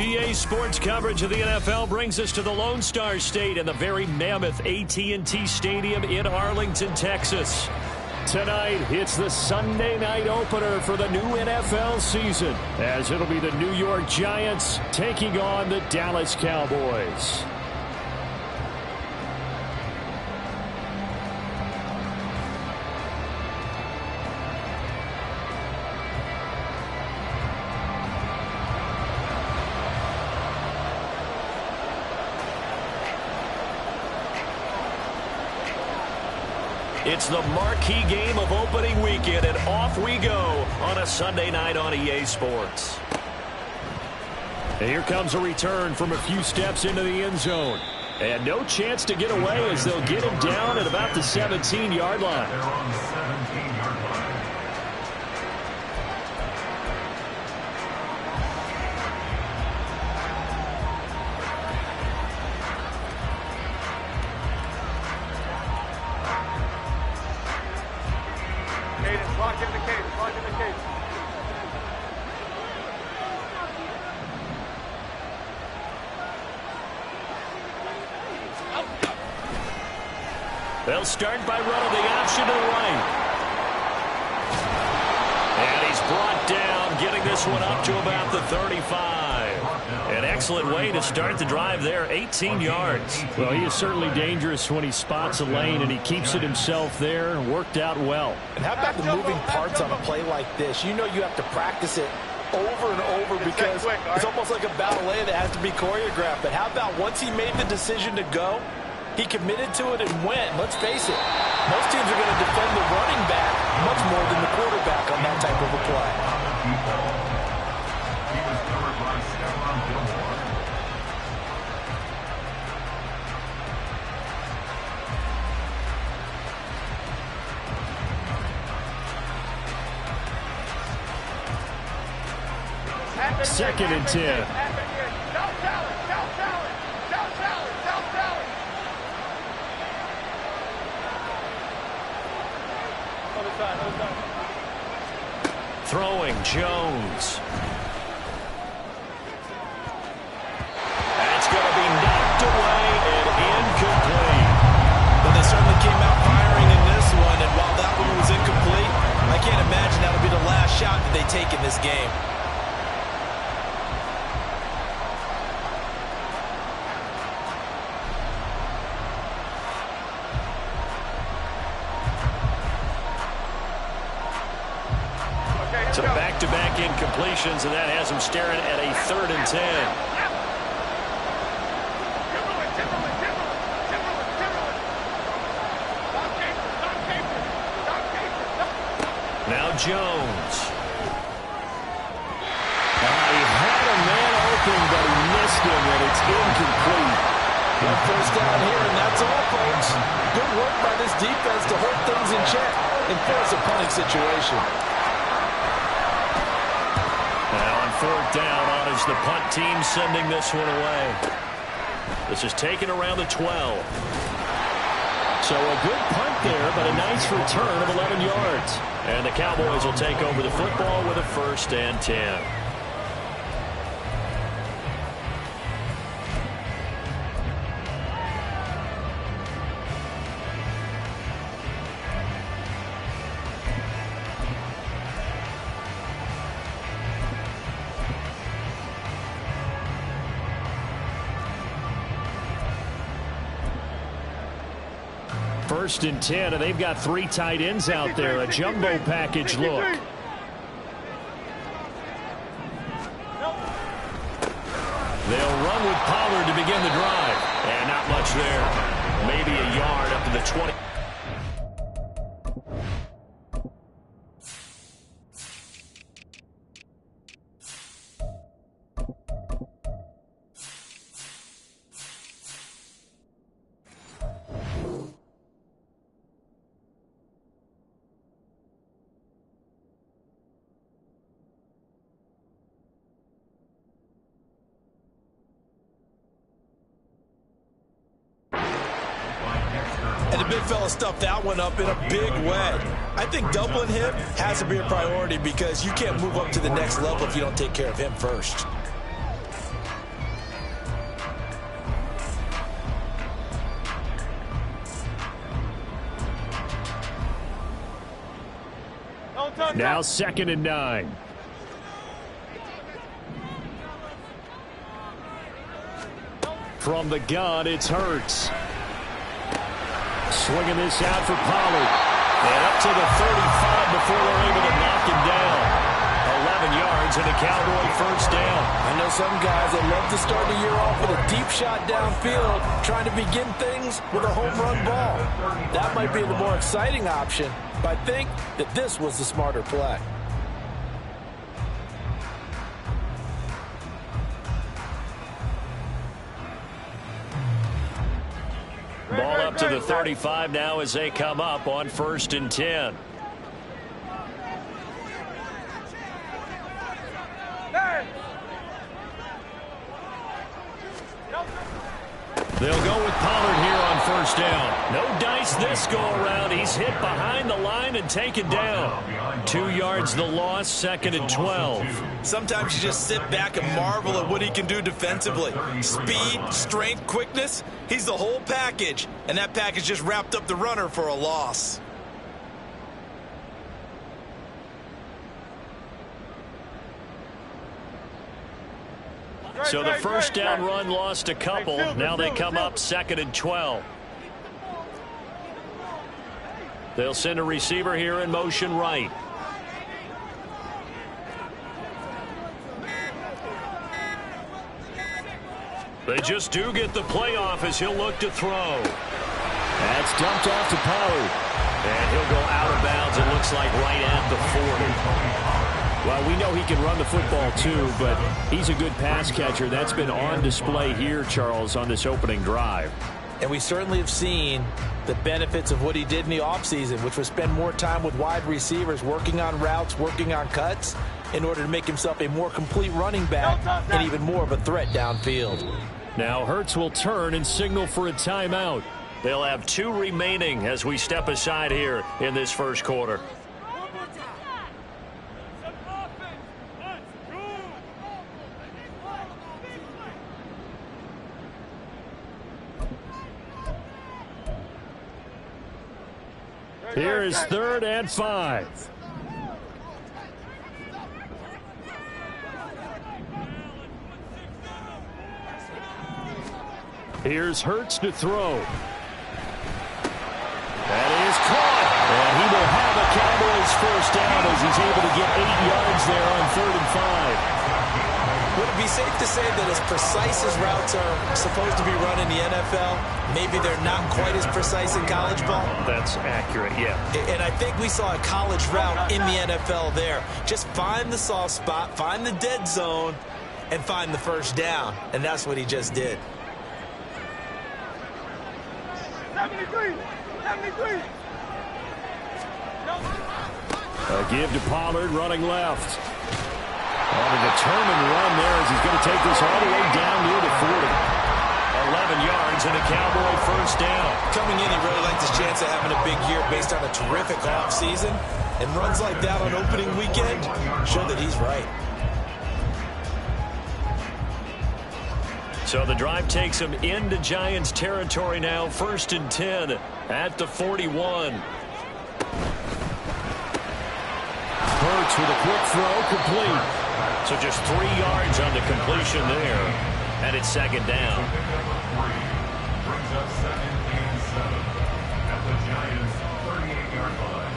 EA Sports coverage of the NFL brings us to the Lone Star State in the very mammoth AT&T Stadium in Arlington, Texas. Tonight, it's the Sunday night opener for the new NFL season, as it'll be the New York Giants taking on the Dallas Cowboys. It's the marquee game of opening weekend, and off we go on a Sunday night on EA Sports. And here comes a return from a few steps into the end zone. And no chance to get away as they'll get him down at about the 17-yard line. They're on the 17-yard line. Lock in the cage, lock in the cage. They'll start by running the option to the right. And he's brought down, getting this one up to about the 35. An excellent way to start the drive there, 18 yards. Well, he is certainly dangerous when he spots a lane, and he keeps it himself there, and worked out well. And how about the moving parts on a play like this? You know you have to practice it over and over because it's almost like a ballet that has to be choreographed. But how about once he made the decision to go, he committed to it and went. Let's face it, most teams are going to defend the running back much more than the quarterback on that type of a play. Second and 10. Throwing Jones. That's going to be knocked away and incomplete. But they certainly came out firing in this one, and while that one was incomplete, I can't imagine that'll be the last shot that they take in this game. So back-to-back incompletions, and that has him staring at a 3rd and 10. Now Jones. He had a man open, but he missed him, and it's incomplete. Well, first down here, and that's all, folks. Good work by this defense to hold things in check and force a punting situation. Now on 4th down, on is the punt team sending this one away. This is taken around the 12. So a good punt there, but a nice return of 11 yards. And the Cowboys will take over the football with a 1st and 10. First and 10, and they've got 3 tight ends out there. A jumbo package look. They'll run with Pollard to begin the drive. And not much there. Maybe a yard up to the 20. And the big fella stuffed that one up in a big way. I think doubling him has to be a priority because you can't move up to the next level if you don't take care of him first. Now 2nd and 9. From the gun, it's Hurts. Swinging this out for Pollard. And up to the 35 before they're able to knock him down. 11 yards and a Cowboy first down. I know some guys that love to start the year off with a deep shot downfield, trying to begin things with a home run ball. That might be the more exciting option, but I think that this was the smarter play. Ball up to the 35 now as they come up on 1st and 10. They'll go with Pollard here on 1st down. No dice this go-around. He's hit behind the line and taken down. 2 yards the loss, 2nd and 12. Sometimes you just sit back and marvel at what he can do defensively. Speed, strength, quickness, he's the whole package. And that package just wrapped up the runner for a loss. So the 1st down run lost a couple. Now they come up 2nd and 12. They'll send a receiver here in motion right. They just do get the playoff as he'll look to throw. That's dumped off to Pollard. And he'll go out of bounds, it looks like, right at the 40. Well, we know he can run the football too, but he's a good pass catcher. That's been on display here, Charles, on this opening drive. And we certainly have seen the benefits of what he did in the offseason, which was spend more time with wide receivers, working on routes, working on cuts, in order to make himself a more complete running back and even more of a threat downfield. Now Hurts will turn and signal for a timeout. They'll have 2 remaining as we step aside here in this 1st quarter. Here is 3rd and 5. Here's Hurts to throw. That is caught. And he will have a Cowboys first down as he's able to get 8 yards there on 3rd and 5. Would it be safe to say that as precise as routes are supposed to be run in the NFL, maybe they're not quite as precise in college ball? That's accurate, yeah. And I think we saw a college route in the NFL there. Just find the soft spot, find the dead zone, and find the first down. And that's what he just did. 73! A give to Pollard running left. On a determined run there as he's going to take this all the way down near the 40. 11 yards and a Cowboy first down. Coming in, he really liked his chance of having a big year based on a terrific offseason. And runs like that on opening weekend show that he's right. So the drive takes him into Giants territory now. 1st and 10 at the 41. Hurts with a quick throw, complete. So just 3 yards on the completion there. And it's 2nd down. Brings up 2nd and 7 at the Giants' 38-yard line.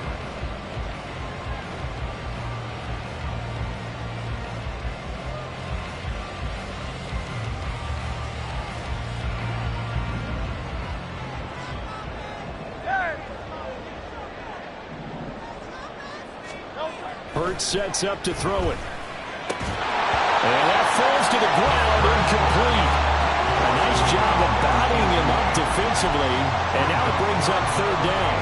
Hurts sets up to throw it. And that falls to the ground, incomplete. A nice job of bodying him up defensively, and now it brings up 3rd down.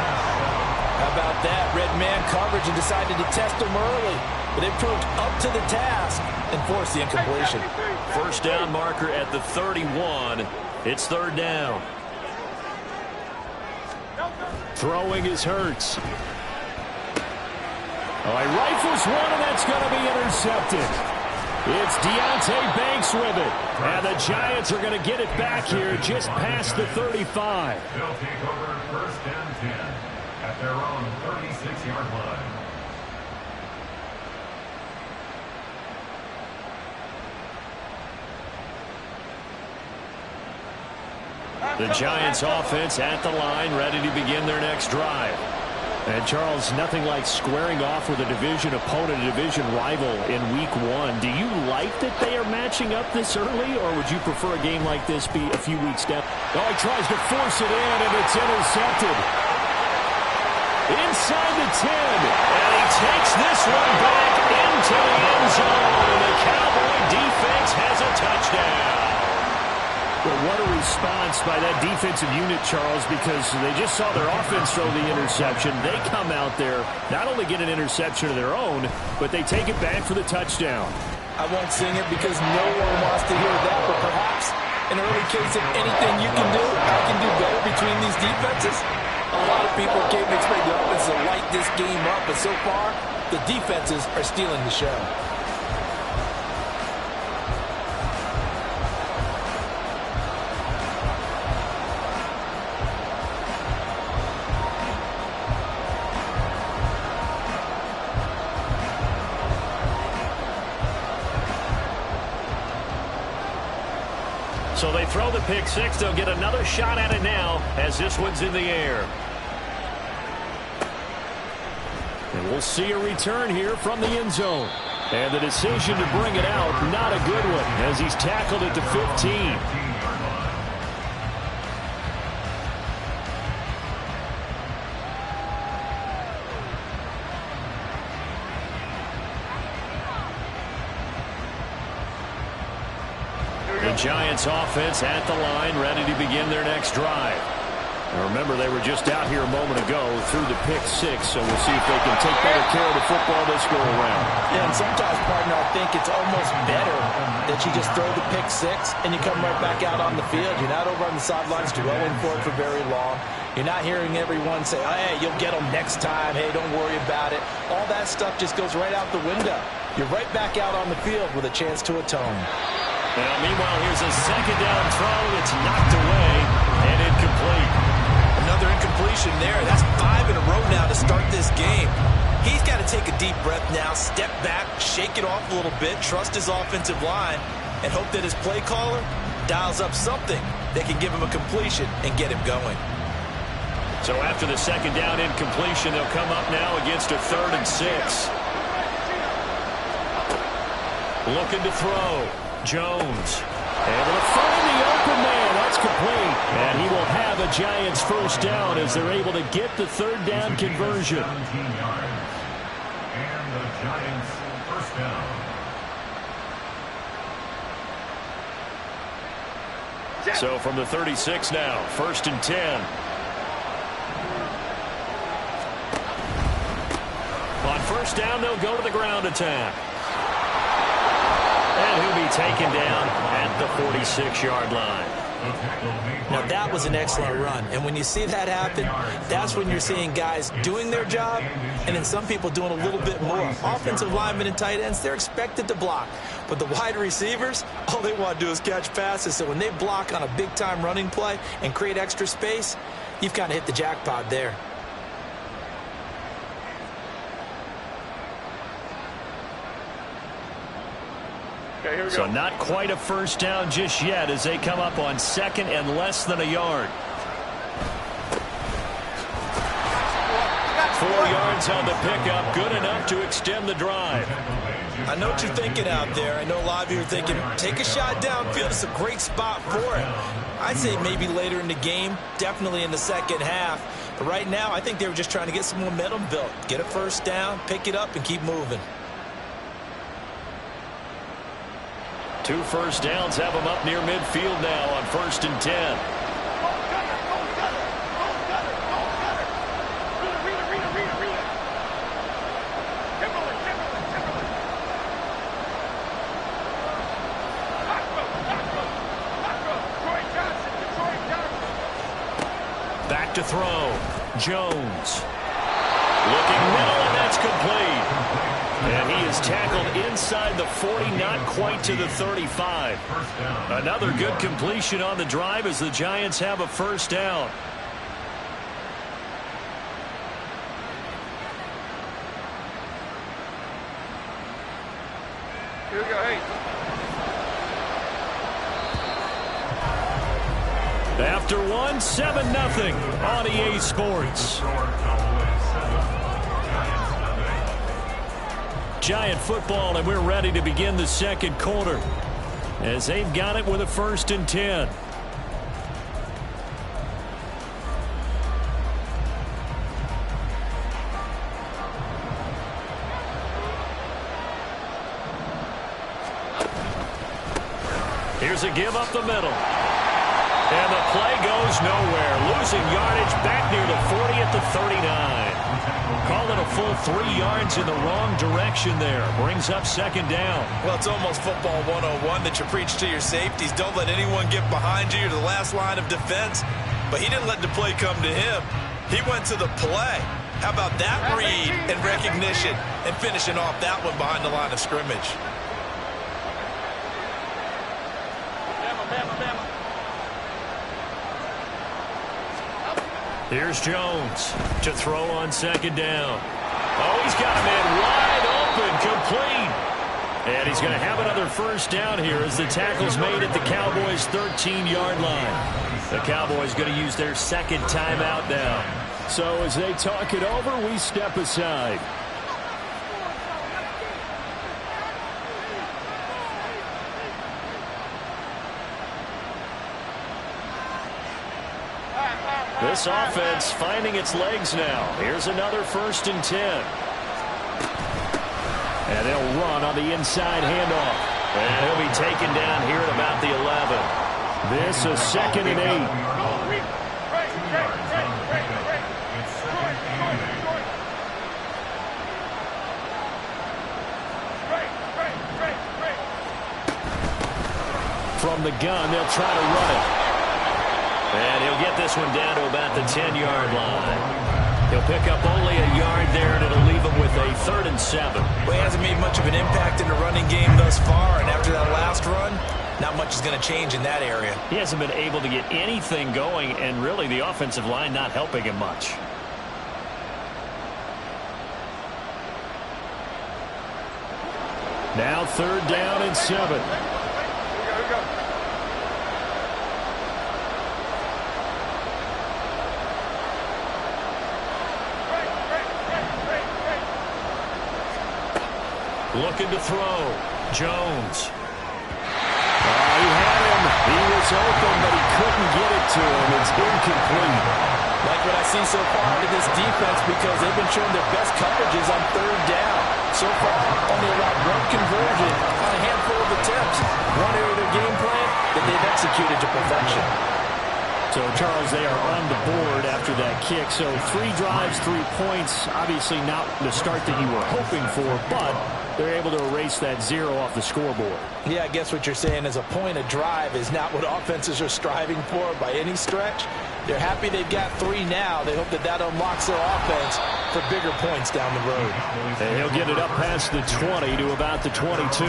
How about that? Red man coverage and decided to test him early. But they proved up to the task and forced the incompletion. First down marker at the 31. It's 3rd down. Throwing is Hurts. Oh, he rifles one, and that's going to be intercepted. It's Deontay Banks with it. And the Giants are going to get it back here just past the 35. They'll take over 1st and 10 at their own 36-yard line. The Giants offense at the line, ready to begin their next drive. And Charles, nothing like squaring off with a division opponent, a division rival in week 1. Do you like that they are matching up this early, or would you prefer a game like this be a few weeks down? Oh, he tries to force it in, and it's intercepted. Inside the 10, and he takes this one back into the end zone, and the Cowboy defense has a touchdown. But what a response by that defensive unit, Charles, because they just saw their offense throw the interception. They come out there, not only get an interception of their own, but they take it back for the touchdown. I won't sing it because no one wants to hear that, but perhaps an early case of anything you can do, I can do better between these defenses. A lot of people came to expect the offense to light this game up, but so far, the defenses are stealing the show. So they throw the pick six. They'll get another shot at it now as this one's in the air. And we'll see a return here from the end zone. And the decision to bring it out, not a good one, as he's tackled at the 15. The Giants offense at the line, ready to begin their next drive. Now remember, they were just out here a moment ago through the pick six, so we'll see if they can take better care of the football this go around. Yeah, and sometimes, partner, I think it's almost better that you just throw the pick six and you come right back out on the field. You're not over on the sidelines dwelling for it for very long. You're not hearing everyone say, oh, hey, you'll get them next time. Hey, don't worry about it. All that stuff just goes right out the window. You're right back out on the field with a chance to atone. Now, meanwhile, here's a second down throw. It's knocked away and incomplete. Another incompletion there. That's 5 in a row now to start this game. He's got to take a deep breath now, step back, shake it off a little bit, trust his offensive line, and hope that his play caller dials up something that can give him a completion and get him going. So after the second down incompletion, they'll come up now against a 3rd and 6. Looking to throw. Jones able to find the open man. That's complete. And he will have a Giants first down as they're able to get the 3rd down conversion. 17 yards. And the Giants first down. So from the 36 now, 1st and 10. On first down, they'll go to the ground attack. And he'll be taken down at the 46-yard line. Now, that was an excellent run. And when you see that happen, that's when you're seeing guys doing their job and then some people doing a little bit more. Offensive linemen and tight ends, they're expected to block. But the wide receivers, all they want to do is catch passes. So when they block on a big-time running play and create extra space, you've kind of hit the jackpot there. Okay, here we So go. not quite a first down just yet as they come up on 2nd and less than a yard. 4 yards on the pickup, good enough to extend the drive. I know what you're thinking out there. I know a lot of you are thinking, take a shot downfield. It's a great spot for it. I'd say maybe later in the game, definitely in the second half. But right now, I think they were just trying to get some momentum built. Get a first down, pick it up, and keep moving. 2 first downs have them up near midfield now on 1st and 10. Back to throw. Jones. Looking middle, and that's complete. And he is tackled inside the 40, not quite to the 35. Another good completion on the drive as the Giants have a first down. Here we go, hey. After one, 7-0 on EA Sports. Giant football, and we're ready to begin the second quarter as they've got it with a 1st and 10. Here's a give up the middle. And the play goes nowhere. Losing yardage back near the 40 at the 39. Call it a full 3 yards in the wrong direction there. Brings up 2nd down. Well, it's almost football 101 that you preach to your safeties. Don't let anyone get behind you. You're the last line of defense. But he didn't let the play come to him. He went to the play. How about that read and recognition and finishing off that one behind the line of scrimmage? Here's Jones to throw on 2nd down. Oh, he's got a man wide open, complete. And he's going to have another 1st down here as the tackle's made at the Cowboys' 13-yard line. The Cowboys going to use their 2nd timeout now. So as they talk it over, we step aside. This offense finding its legs now. Here's another 1st and 10. And they'll run on the inside handoff. And he'll be taken down here at about the 11. This is 2nd and 8. From the gun, they'll try to run it. And he'll get this one down to about the 10-yard line. He'll pick up only a yard there, and it'll leave him with a 3rd and 7. Well, he hasn't made much of an impact in the running game thus far, and after that last run, not much is going to change in that area. He hasn't been able to get anything going, and really the offensive line not helping him much. Now 3rd down and 7. Looking to throw. Jones. He had him. He was open, but he couldn't get it to him. It's incomplete. Like what I see so far out of this defense, because they've been showing their best coverages on 3rd down. So far, only allowed 1 conversion on a handful of attempts. One area of their game plan that they've executed to perfection. So, Charles, they are on the board after that kick. So 3 drives, 3 points. Obviously not the start that you were hoping for, but they're able to erase that 0 off the scoreboard. Yeah, I guess what you're saying is a point a drive is not what offenses are striving for by any stretch. They're happy they've got 3 now. They hope that that unlocks their offense for bigger points down the road. And he'll get it up past the 20 to about the 22.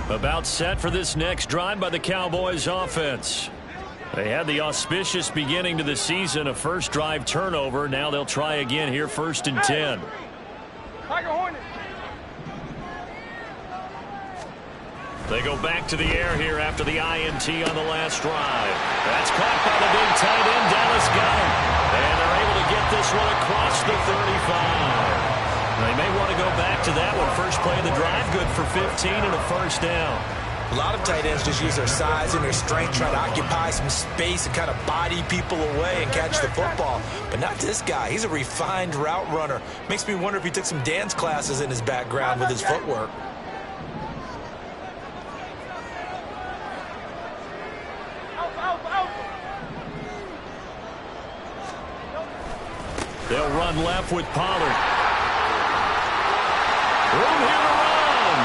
About set for this next drive by the Cowboys offense. They had the auspicious beginning to the season, a first drive turnover. Now they'll try again here, 1st and 10. They go back to the air here after the INT on the last drive. That's caught by the big tight end, Dallas Goedert. And they're able to get this one across the 35. They may want to go back to that one. First play of the drive, good for 15 and a 1st down. A lot of tight ends just use their size and their strength, try to occupy some space and kind of body people away and catch the football. But not this guy. He's a refined route runner. Makes me wonder if he took some dance classes in his background with his footwork. They'll run left with Pollard. Room here to run.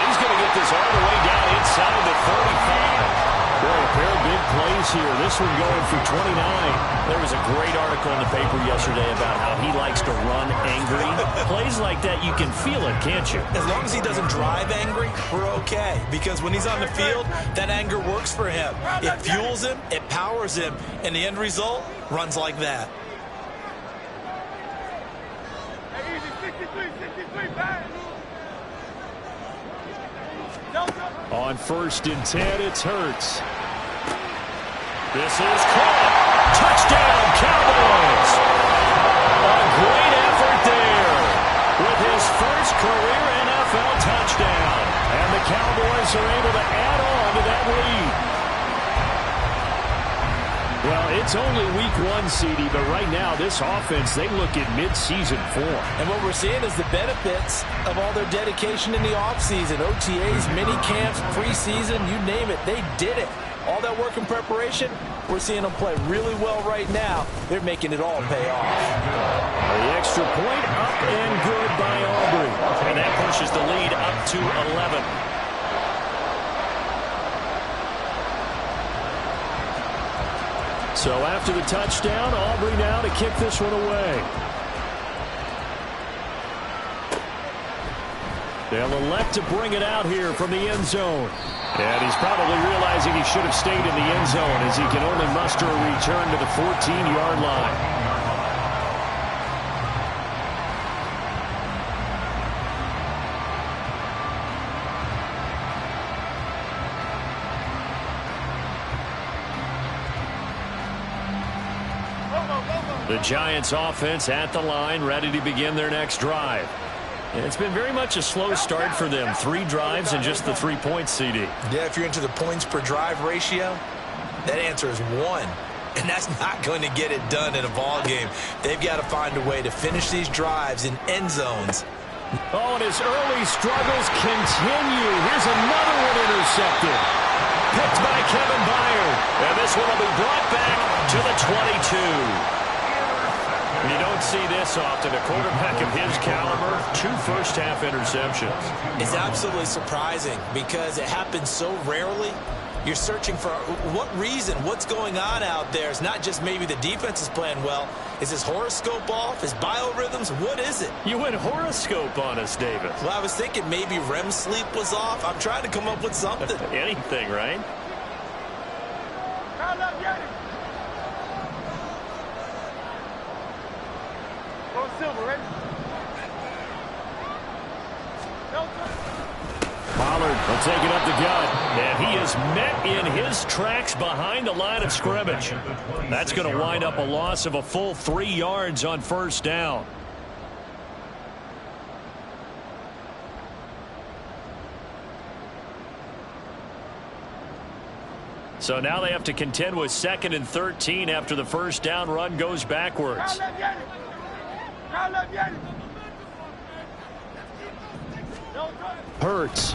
He's going to get this all the way down inside the 45. Boy, a pair of big plays here. This one going for 29. There was a great article in the paper yesterday about how he likes to run angry. Plays like that, you can feel it, can't you? As long as he doesn't drive angry, we're okay. Because when he's on the field, that anger works for him. It fuels him, it powers him, and the end result runs like that. On 1st and 10, it's Hurts. This is caught. Touchdown, Cowboys. A great effort there with his first career NFL touchdown. And the Cowboys are able to add on to that lead. Well, it's only week 1, CD, but right now this offense, they look at mid-season form. And what we're seeing is the benefits of all their dedication in the offseason. OTAs, mini camps, preseason, you name it, they did it. All that work and preparation, we're seeing them play really well right now. They're making it all pay off. The extra point up and good by Aubrey. And that pushes the lead up to 11. So after the touchdown, Aubrey now to kick this one away. They'll elect to bring it out here from the end zone. And he's probably realizing he should have stayed in the end zone as he can only muster a return to the 14-yard line. The Giants offense at the line, ready to begin their next drive. And it's been very much a slow start for them. 3 drives and just the 3 points, CD. Yeah, if you're into the points per drive ratio, that answer is 1. And that's not going to get it done in a ball game. They've got to find a way to finish these drives in end zones. Oh, and his early struggles continue. Here's another one intercepted. Picked by Kevin Byard. And this one will be brought back to the 22. You don't see this often. A quarterback of his caliber, 2 first-half interceptions. It's absolutely surprising because it happens so rarely. You're searching for what reason, what's going on out there. It's not just maybe the defense is playing well. Is his horoscope off? His biorhythms? What is it? You went horoscope on us, Davis. Well, I was thinking maybe REM sleep was off. I'm trying to come up with something. Anything, right? Pollard will take it up the gut. And he is met in his tracks behind the line of scrimmage. That's going to wind up a loss of a full 3 yards on 1st down. So now they have to contend with 2nd and 13 after the 1st down run goes backwards. Hurts.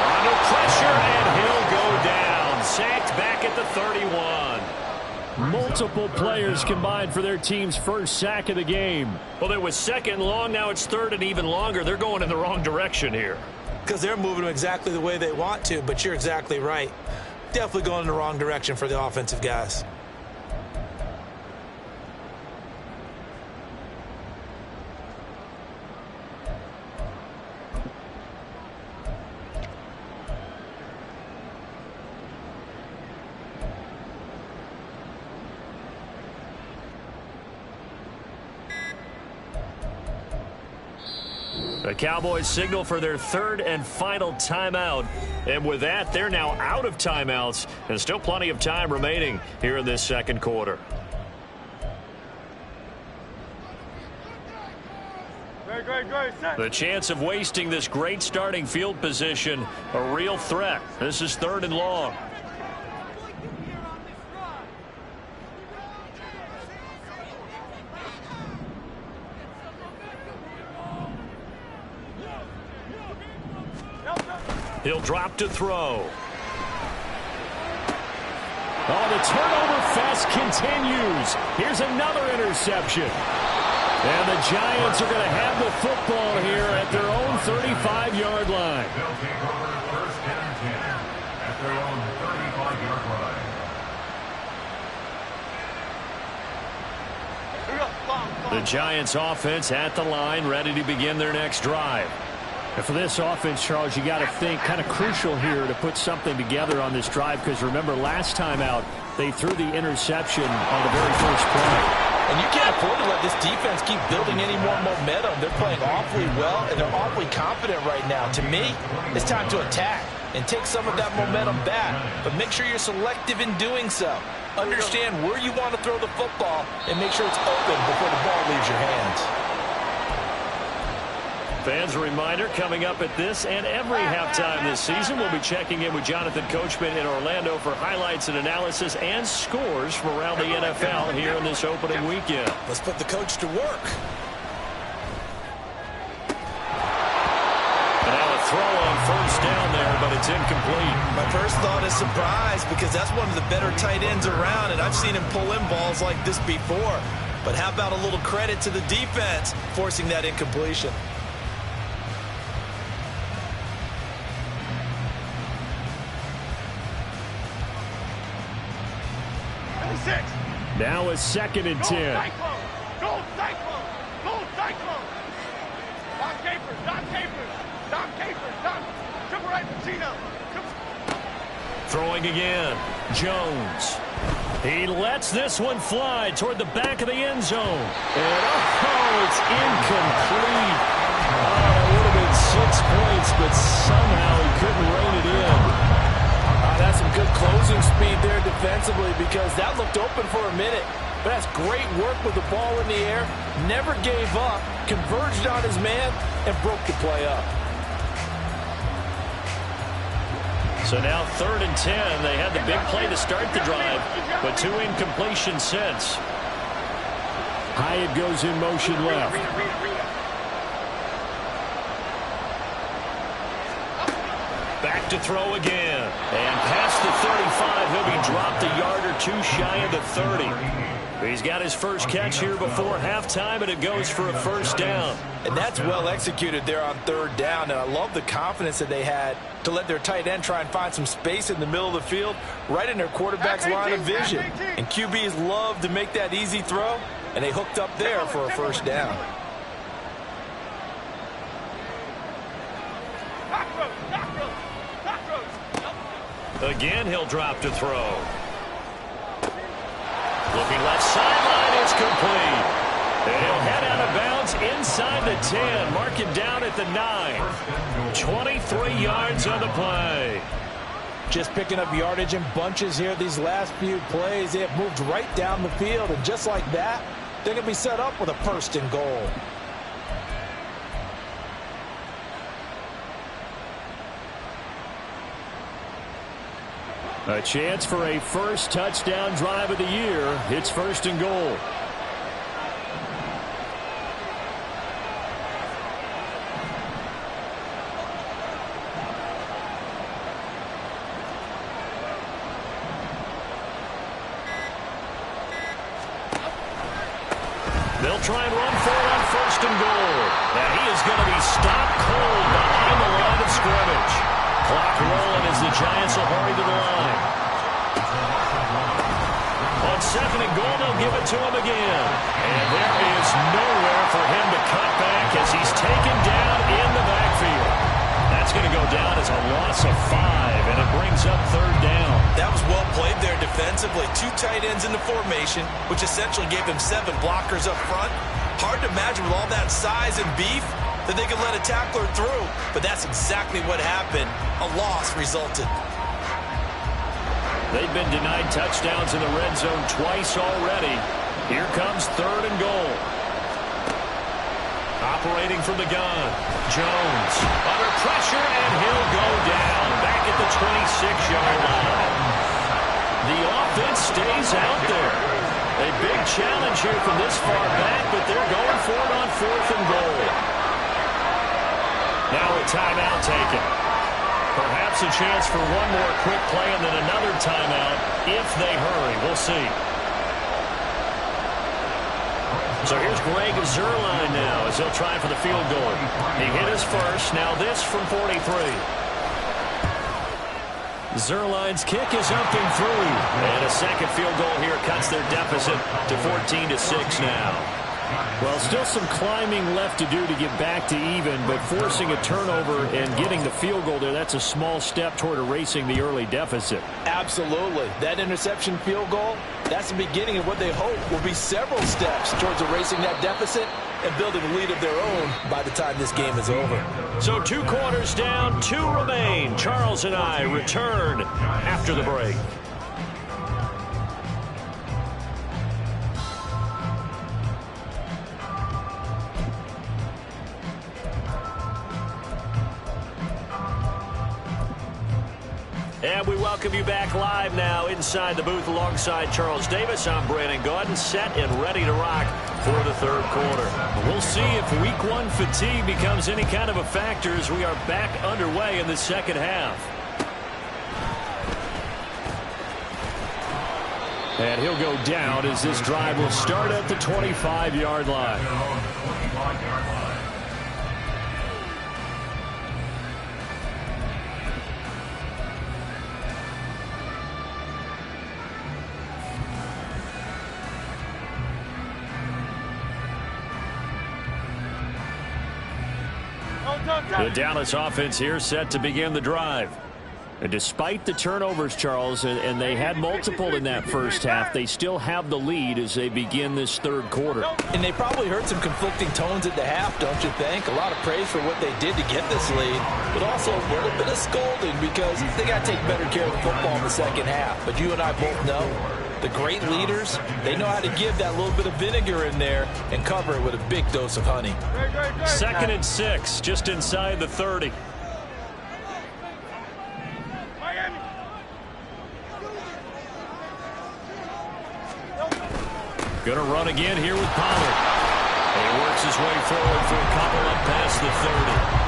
Under pressure, and he'll go down. Sacked back at the 31. Multiple players combined for their team's first sack of the game. Well, it was 2nd long. Now it's 3rd and even longer. They're going in the wrong direction here. Because they're moving them exactly the way they want to, but you're exactly right. Definitely going in the wrong direction for the offensive guys. The Cowboys signal for their 3rd and final timeout. And with that, they're now out of timeouts. And still plenty of time remaining here in this 2nd quarter. The chance of wasting this great starting field position, a real threat. This is 3rd and long. He'll drop to throw. Oh, the turnover fest continues. Here's another interception. And the Giants are going to have the football here at their own 35-yard line. They'll take over 1st and 10 at their own 35-yard line. The Giants offense at the line, ready to begin their next drive. And for this offense, Charles, you got to think kind of crucial here to put something together on this drive, because remember last time out, they threw the interception on the very first play. And you can't afford to let this defense keep building any more momentum. They're playing awfully well, and they're awfully confident right now. To me, it's time to attack and take some of that momentum back. But make sure you're selective in doing so. Understand where you want to throw the football and make sure it's open before the ball leaves your hands. Fans, a reminder, coming up at this and every halftime this season, we'll be checking in with Jonathan Coachman in Orlando for highlights and analysis and scores from around the NFL here in this opening weekend. Let's put the coach to work. And now a throw on first down there, but it's incomplete. My first thought is surprise, because that's one of the better tight ends around, and I've seen him pull in balls like this before. But how about a little credit to the defense forcing that incompletion? Now a 2nd and 10. Go Cyclone! Go Cyclone! Go Cyclone! Don Capers! Don Capers! Don Capers! Don! Triple right Pacino! Throwing again. Jones. He lets this one fly toward the back of the end zone. And it's incomplete. It would have been 6 points, but somehow he couldn't rein it in. That's some good closing speed there defensively, because that looked open for a minute. But that's great work with the ball in the air. Never gave up, converged on his man, and broke the play up. So now 3rd and 10. They had the big play to start the drive, but 2 incompletions since. Hyatt goes in motion left. Back to throw again. And past the 35, he'll be dropped a yard or 2 shy of the 30. He's got his first catch here before halftime, and it goes for a first down. And that's well executed there on 3rd down, and I love the confidence that they had to let their tight end try and find some space in the middle of the field, right in their quarterback's line of vision. And QBs love to make that easy throw, and they hooked up there for a first down. Again, he'll drop to throw. Looking left sideline, it's complete. And he'll head out of bounds inside the 10. Mark him down at the 9. 23 yards on the play. Just picking up yardage in bunches here these last few plays. They have moved right down the field, and just like that, they're going to be set up with a 1st and goal. A chance for a first touchdown drive of the year. It's 1st and goal. They'll try and run for it on 1st and goal. And he is going to be stopped cold behind the line of scrimmage. Clock rolling as the Giants will hurry to the line. On 2nd and goal, they'll give it to him again. And there is nowhere for him to cut back as he's taken down in the backfield. That's going to go down as a loss of 5, and it brings up 3rd down. That was well played there defensively. 2 tight ends in the formation, which essentially gave them 7 blockers up front. Hard to imagine with all that size and beef that they could let a tackler through, but that's exactly what happened. A loss resulted. They've been denied touchdowns in the red zone twice already. Here comes 3rd and goal. Operating from the gun. Jones under pressure, and he'll go down back at the 26-yard line. The offense stays out there. A big challenge here from this far back, but they're going for it on 4th and goal. Now a timeout taken. Perhaps a chance for one more quick play and then another timeout if they hurry. We'll see. So here's Greg Zuerlein now as he'll try for the field goal. He hit his first. Now this from 43. Zuerlein's kick is up and through. And a second field goal here cuts their deficit to 14-6 now. Well, still some climbing left to do to get back to even, but forcing a turnover and getting the field goal there, that's a small step toward erasing the early deficit. Absolutely. That interception field goal, that's the beginning of what they hope will be several steps towards erasing that deficit and building a lead of their own by the time this game is over. So 2 quarters down, 2 remain. Charles and I return after the break. And we welcome you back live now inside the booth alongside Charles Davis. I'm Brandon Gaudin, set and ready to rock for the third quarter. We'll see if week 1 fatigue becomes any kind of a factor as we are back underway in the second half. And he'll go down as this drive will start at the 25-yard line. The Dallas offense here set to begin the drive. And despite the turnovers, Charles, and they had multiple in that first half, they still have the lead as they begin this third quarter. And they probably heard some conflicting tones at the half, don't you think? A lot of praise for what they did to get this lead, but also a little bit of scolding because they got to take better care of the football in the second half. But you and I both know the great leaders, they know how to give that little bit of vinegar in there and cover it with a big dose of honey. 2nd and 6, just inside the 30. Going to run again here with Pollard. And he works his way forward for a couple up past the 30.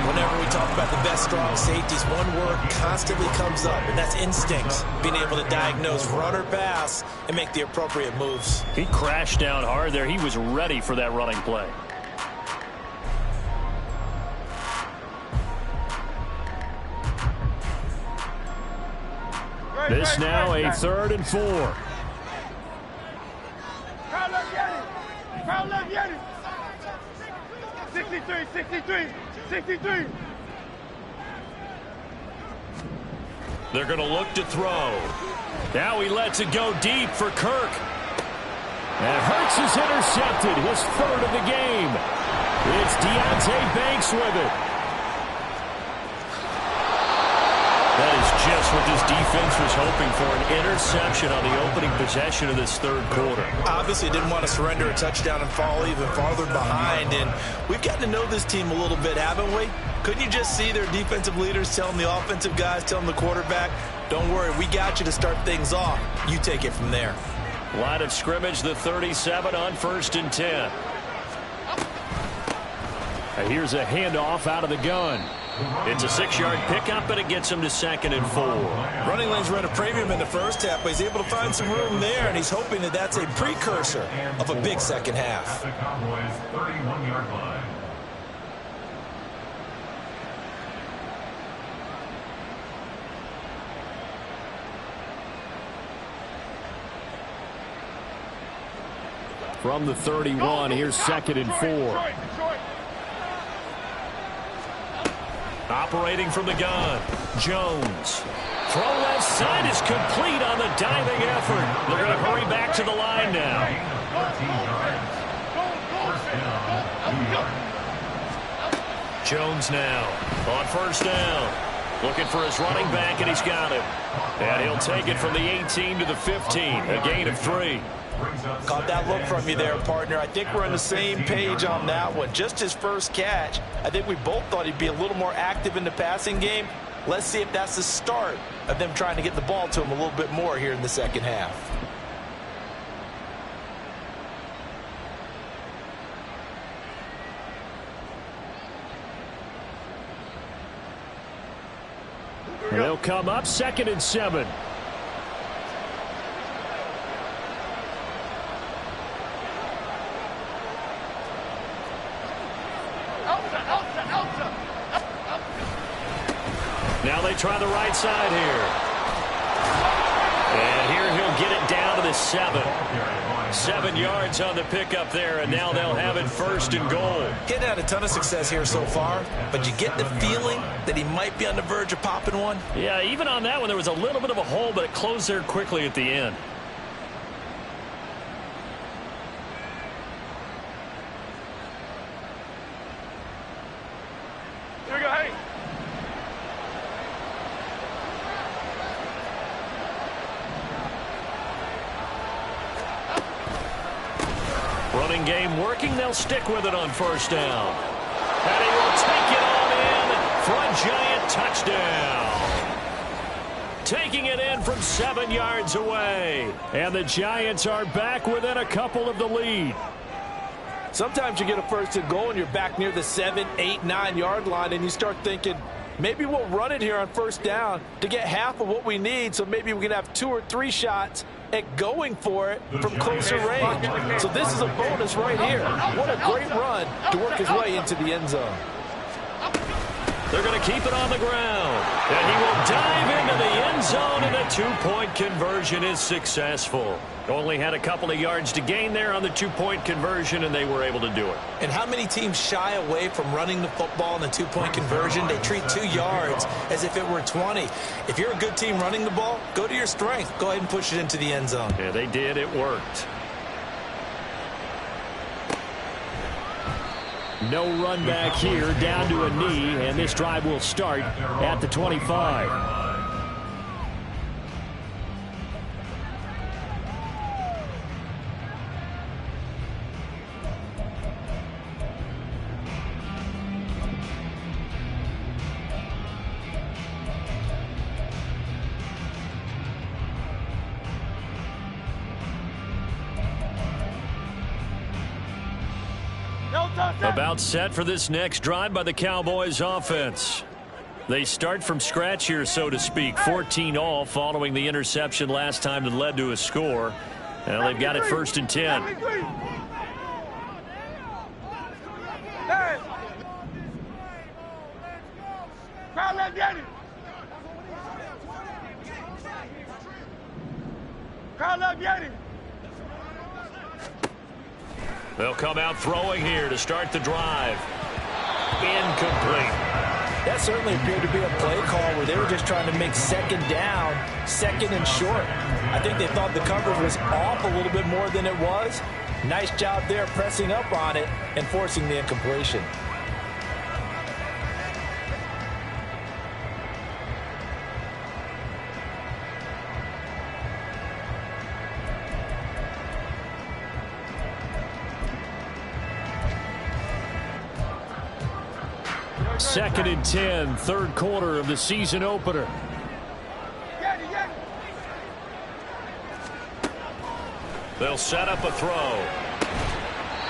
Whenever we talk about the best strong safeties, one word constantly comes up, and that's instincts. Being able to diagnose run or pass and make the appropriate moves. He crashed down hard there. He was ready for that running play. This now a 3rd and 4. Crowd left, get it. Crowd left, get it. 63, 63, 63. They're going to look to throw. Now he lets it go deep for Kirk. And Hurts is intercepted, his 3rd of the game. It's Deontay Banks with it. That is just what this defense was hoping for, an interception on the opening possession of this third quarter. Obviously didn't want to surrender a touchdown and fall even farther behind, and we've gotten to know this team a little bit, haven't we? Couldn't you just see their defensive leaders telling the offensive guys, telling the quarterback, don't worry, we got you to start things off. You take it from there. Line of scrimmage, the 37 on 1st and 10. And here's a handoff out of the gun. It's a 6-yard pickup, and it gets him to 2nd and 4. Running lanes were at a premium in the first half, but he's able to find some room there, and he's hoping that that's a precursor of a big second half. The Cowboys' 31-yard line. From the 31, here's 2nd and 4. Operating from the gun, Jones. Throw left side is complete on the diving effort. They're going to hurry back to the line now. 13 yards. First down, 2 yards. Jones now on 1st down. Looking for his running back, and he's got him. And he'll take it from the 18 to the 15, a gain of 3. Caught that look from you there, partner. I think we're on the same page on that one. Just his first catch. I think we both thought he'd be a little more active in the passing game. Let's see if that's the start of them trying to get the ball to him a little bit more here in the second half. And they'll come up 2nd and 7. Now they try the right side here. And here he'll get it down to the 7. 7 yards on the pickup there, and now they'll have it 1st and goal. Getting had a ton of success here so far, but you get the feeling that he might be on the verge of popping one. Yeah, even on that one, there was a little bit of a hole, but it closed there quickly at the end. Here we go, hey. Running game working. They'll stick with it on 1st down. And he will take it on in for a giant touchdown. Taking it in from 7 yards away. And the Giants are back within a couple of the lead. Sometimes you get a 1st and goal and you're back near the 7, 8, 9 yard line and you start thinking, maybe we'll run it here on 1st down to get half of what we need, so maybe we can have 2 or 3 shots at going for it from closer range. So this is a bonus right here. What a great run to work his way into the end zone. They're going to keep it on the ground. And he will dive into the end zone, and the 2-point conversion is successful. Only had a couple of yards to gain there on the 2-point conversion, and they were able to do it. And how many teams shy away from running the football in the 2-point conversion? They treat 2 yards as if it were 20. If you're a good team running the ball, go to your strength. Go ahead and push it into the end zone. Yeah, they did. It worked. No run back here, down to a knee, and this drive will start at the 25. About set for this next drive by the Cowboys offense. They start from scratch here, so to speak. 14 all following the interception last time that led to a score. Now they've got it 1st and 10. Crowd left, get it. Crowd left, get it. They'll come out throwing here to start the drive. Incomplete. That certainly appeared to be a play call where they were just trying to make 2nd down, 2nd and short. I think they thought the coverage was off a little bit more than it was. Nice job there pressing up on it and forcing the incompletion. Second and 10, 3rd quarter of the season opener. They'll set up a throw.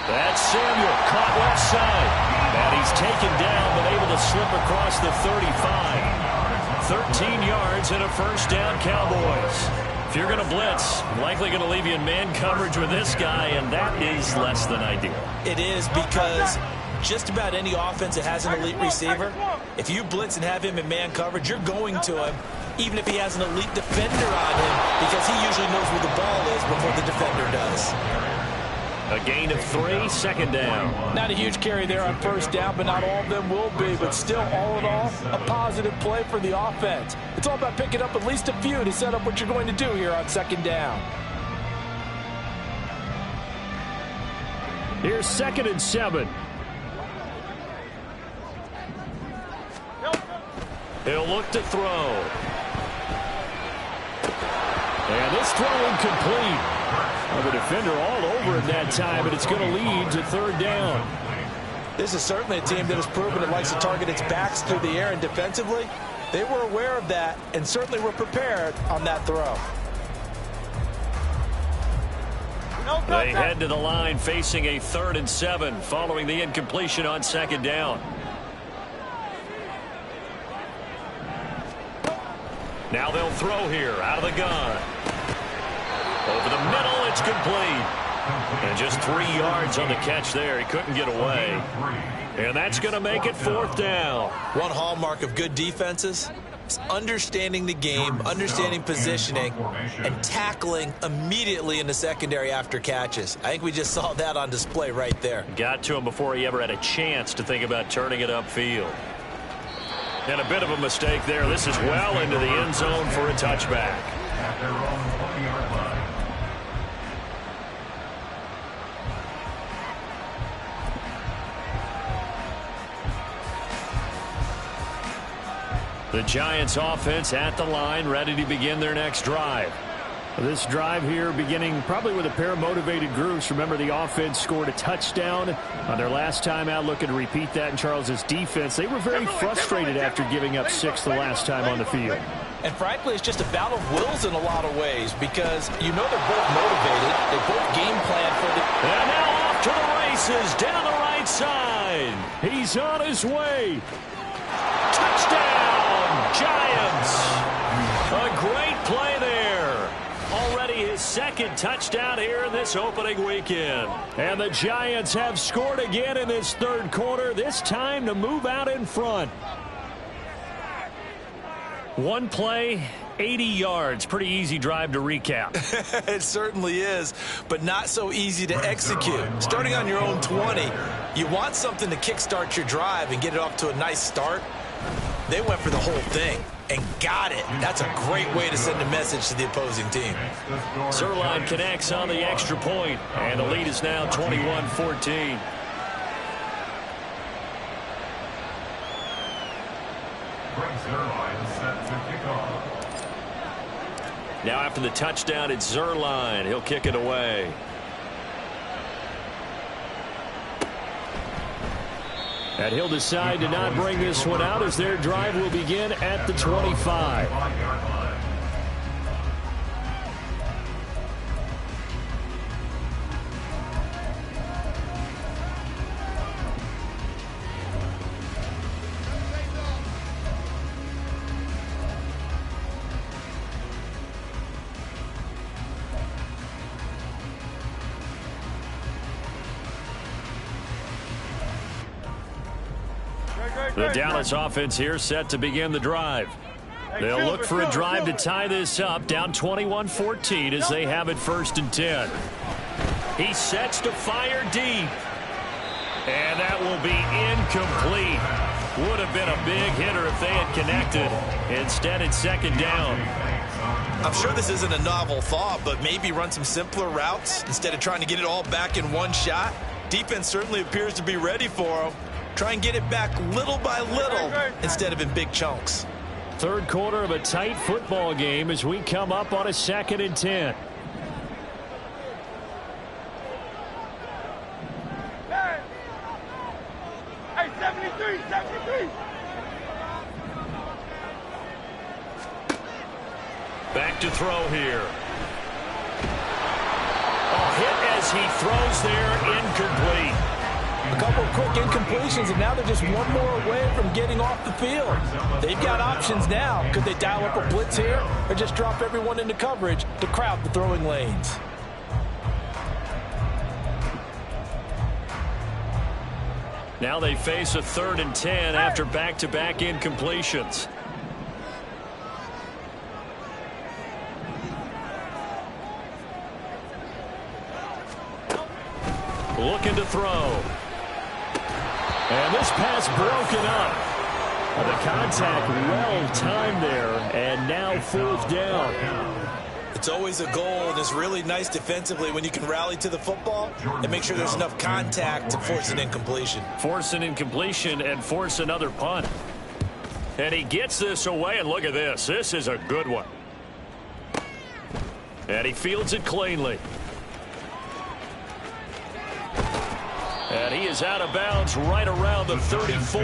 That's Samuel, caught left side. And he's taken down, but able to slip across the 35. 13 yards and a 1st down, Cowboys. If you're going to blitz, likely going to leave you in man coverage with this guy, and that is less than ideal. It is, because just about any offense that has an elite receiver, if you blitz and have him in man coverage, you're going to him, even if he has an elite defender on him, because he usually knows where the ball is before the defender does. A gain of 3, 2nd down. Not a huge carry there on 1st down, but not all of them will be. But still, all in all, a positive play for the offense. It's all about picking up at least a few to set up what you're going to do here on 2nd down. Here's 2nd and 7. He'll look to throw. And this throw incomplete. Well, the defender all over it that time, but it's going to lead to 3rd down. This is certainly a team that has proven it likes to target its backs through the air, and defensively, they were aware of that and certainly were prepared on that throw. They head to the line facing a 3rd and 7 following the incompletion on 2nd down. Now they'll throw here out of the gun. Over the middle, it's complete. And just 3 yards on the catch there. He couldn't get away. And that's going to make it 4th down. One hallmark of good defenses, It's understanding the game, understanding positioning, and tackling immediately in the secondary after catches. I think we just saw that on display right there. Got to him before he ever had a chance to think about turning it upfield. And a bit of a mistake there. This is well into the end zone for a touchback. At their own 20-yard line. The Giants offense at the line, ready to begin their next drive. This drive here beginning probably with a pair of motivated groups. Remember, the offense scored a touchdown on their last time out. Looking to repeat that in Charles's defense. They were very frustrated after giving up 6 the last time on the field. And frankly, it's just a battle of wills in a lot of ways because you know they're both motivated. They both game plan for the... And now off to the races down the right side. He's on his way. Touchdown, Giants. A great play there. Already his second touchdown here in this opening weekend. And the Giants have scored again in this third quarter, this time to move out in front. One play, 80 yards. Pretty easy drive to recap. It certainly is, but not so easy to execute. Starting on your own 20, you want something to kickstart your drive and get it off to a nice start. They went for the whole thing and got it. That's a great way to send a message to the opposing team. Zerline connects on the extra point, and the lead is now 21-14. Now after the touchdown, it's Zerline. He'll kick it away. And he'll decide to not bring this one out as their drive will begin at the 25. The Dallas offense here set to begin the drive. They'll look for a drive to tie this up, down 21-14 as they have it 1st and 10. He sets to fire deep. And that will be incomplete. Would have been a big hitter if they had connected. Instead, it's 2nd down. I'm sure this isn't a novel thought, but maybe run some simpler routes instead of trying to get it all back in one shot. Defense certainly appears to be ready for him. Try and get it back little by little instead of in big chunks. Third quarter of a tight football game as we come up on a 2nd and 10. Hey, 73, 73. Back to throw here. A hit as he throws there, incomplete. A couple of quick incompletions, and now they're just one more away from getting off the field. They've got options now. Could they dial up a blitz here or just drop everyone into coverage to crowd the throwing lanes? Now they face a 3rd and 10 after back-to-back incompletions. Looking to throw. And this pass broken up. The contact well timed there, and now 4th down. It's always a goal, and it's really nice defensively when you can rally to the football and make sure there's enough contact to force an incompletion. Force an incompletion and force another punt. And he gets this away, and look at this. This is a good one. And he fields it cleanly. And he is out of bounds right around the 34.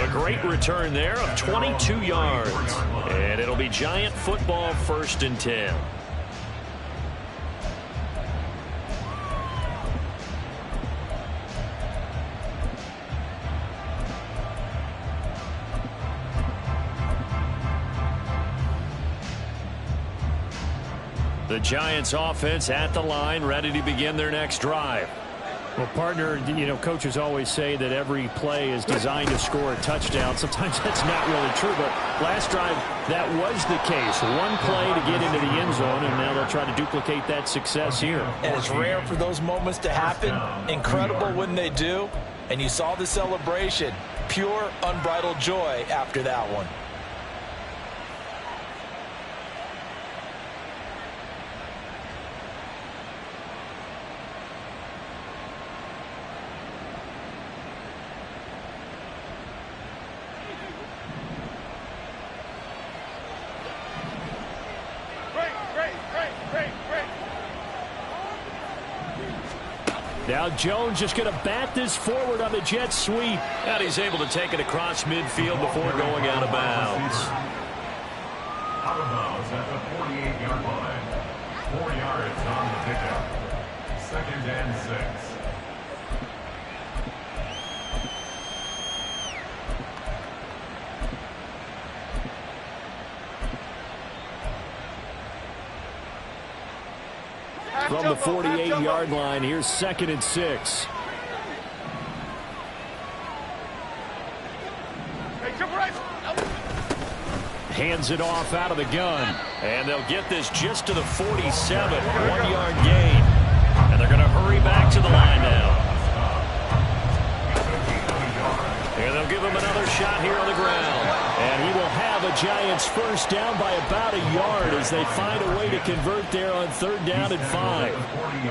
A great return there of 22 yards. And it'll be Giant football 1st and 10. The Giants offense at the line, ready to begin their next drive. Well, partner, you know, coaches always say that every play is designed to score a touchdown. Sometimes that's not really true, but last drive, that was the case. One play to get into the end zone, and now they'll try to duplicate that success here. And it's rare for those moments to happen. Incredible when they do. And you saw the celebration. Pure, unbridled joy after that one. Now Jones just going to bat this forward on the jet sweep. And he's able to take it across midfield before going out of bounds. Out of bounds at the 48-yard line. 4 yards on the pickup. 2nd and 6. From the 48-yard line, here's 2nd and 6. Hands it off out of the gun. And they'll get this just to the 47. 1-yard gain. And they're going to hurry back to the line now. And they'll give him another shot here on the ground. And he will have a Giants first down by about a yard as they find a way to convert there on 3rd down and 5.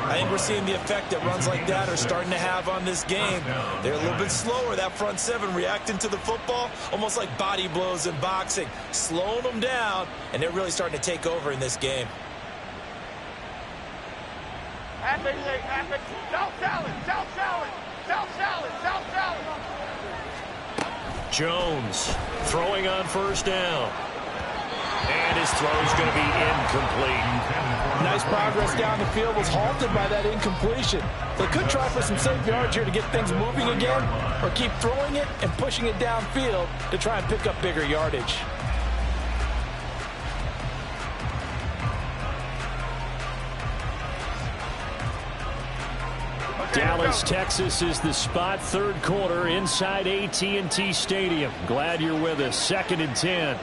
I think we're seeing the effect that runs like that are starting to have on this game. They're a little bit slower, that front seven, reacting to the football, almost like body blows in boxing, slowing them down, and they're really starting to take over in this game. South salad, South salad, South salad, South salad. Jones throwing on 1st down. And his throw's going to be incomplete. Nice progress down the field, was halted by that incompletion. They could try for some safe yards here to get things moving again, or keep throwing it and pushing it downfield to try and pick up bigger yardage. Dallas, Texas is the spot. 3rd quarter inside AT&T Stadium. Glad you're with us. 2nd and 10.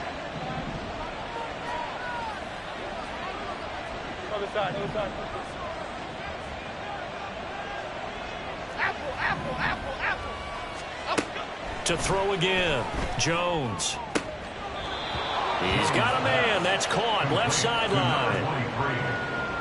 Other side, other side. Apple. To throw again. Jones. He's got a man. That's caught. Left sideline.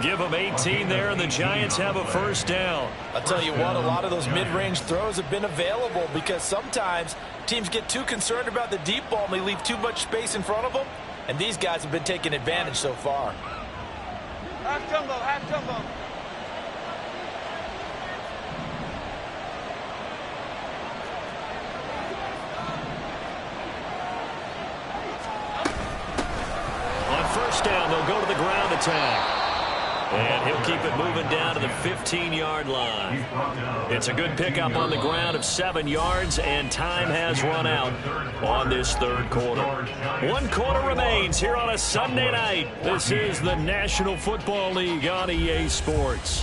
Give them 18 there, and the Giants have a 1st down. I'll tell you what, a lot of those mid-range throws have been available because sometimes teams get too concerned about the deep ball and they leave too much space in front of them, and these guys have been taking advantage so far. Half jumbo, half jumbo. On 1st down, they'll go to the ground attack. And he'll keep it moving down to the 15-yard line. It's a good pickup on the ground of 7 yards, and time has run out on this 3rd quarter. 1 quarter remains here on a Sunday night. This is the National Football League on EA Sports.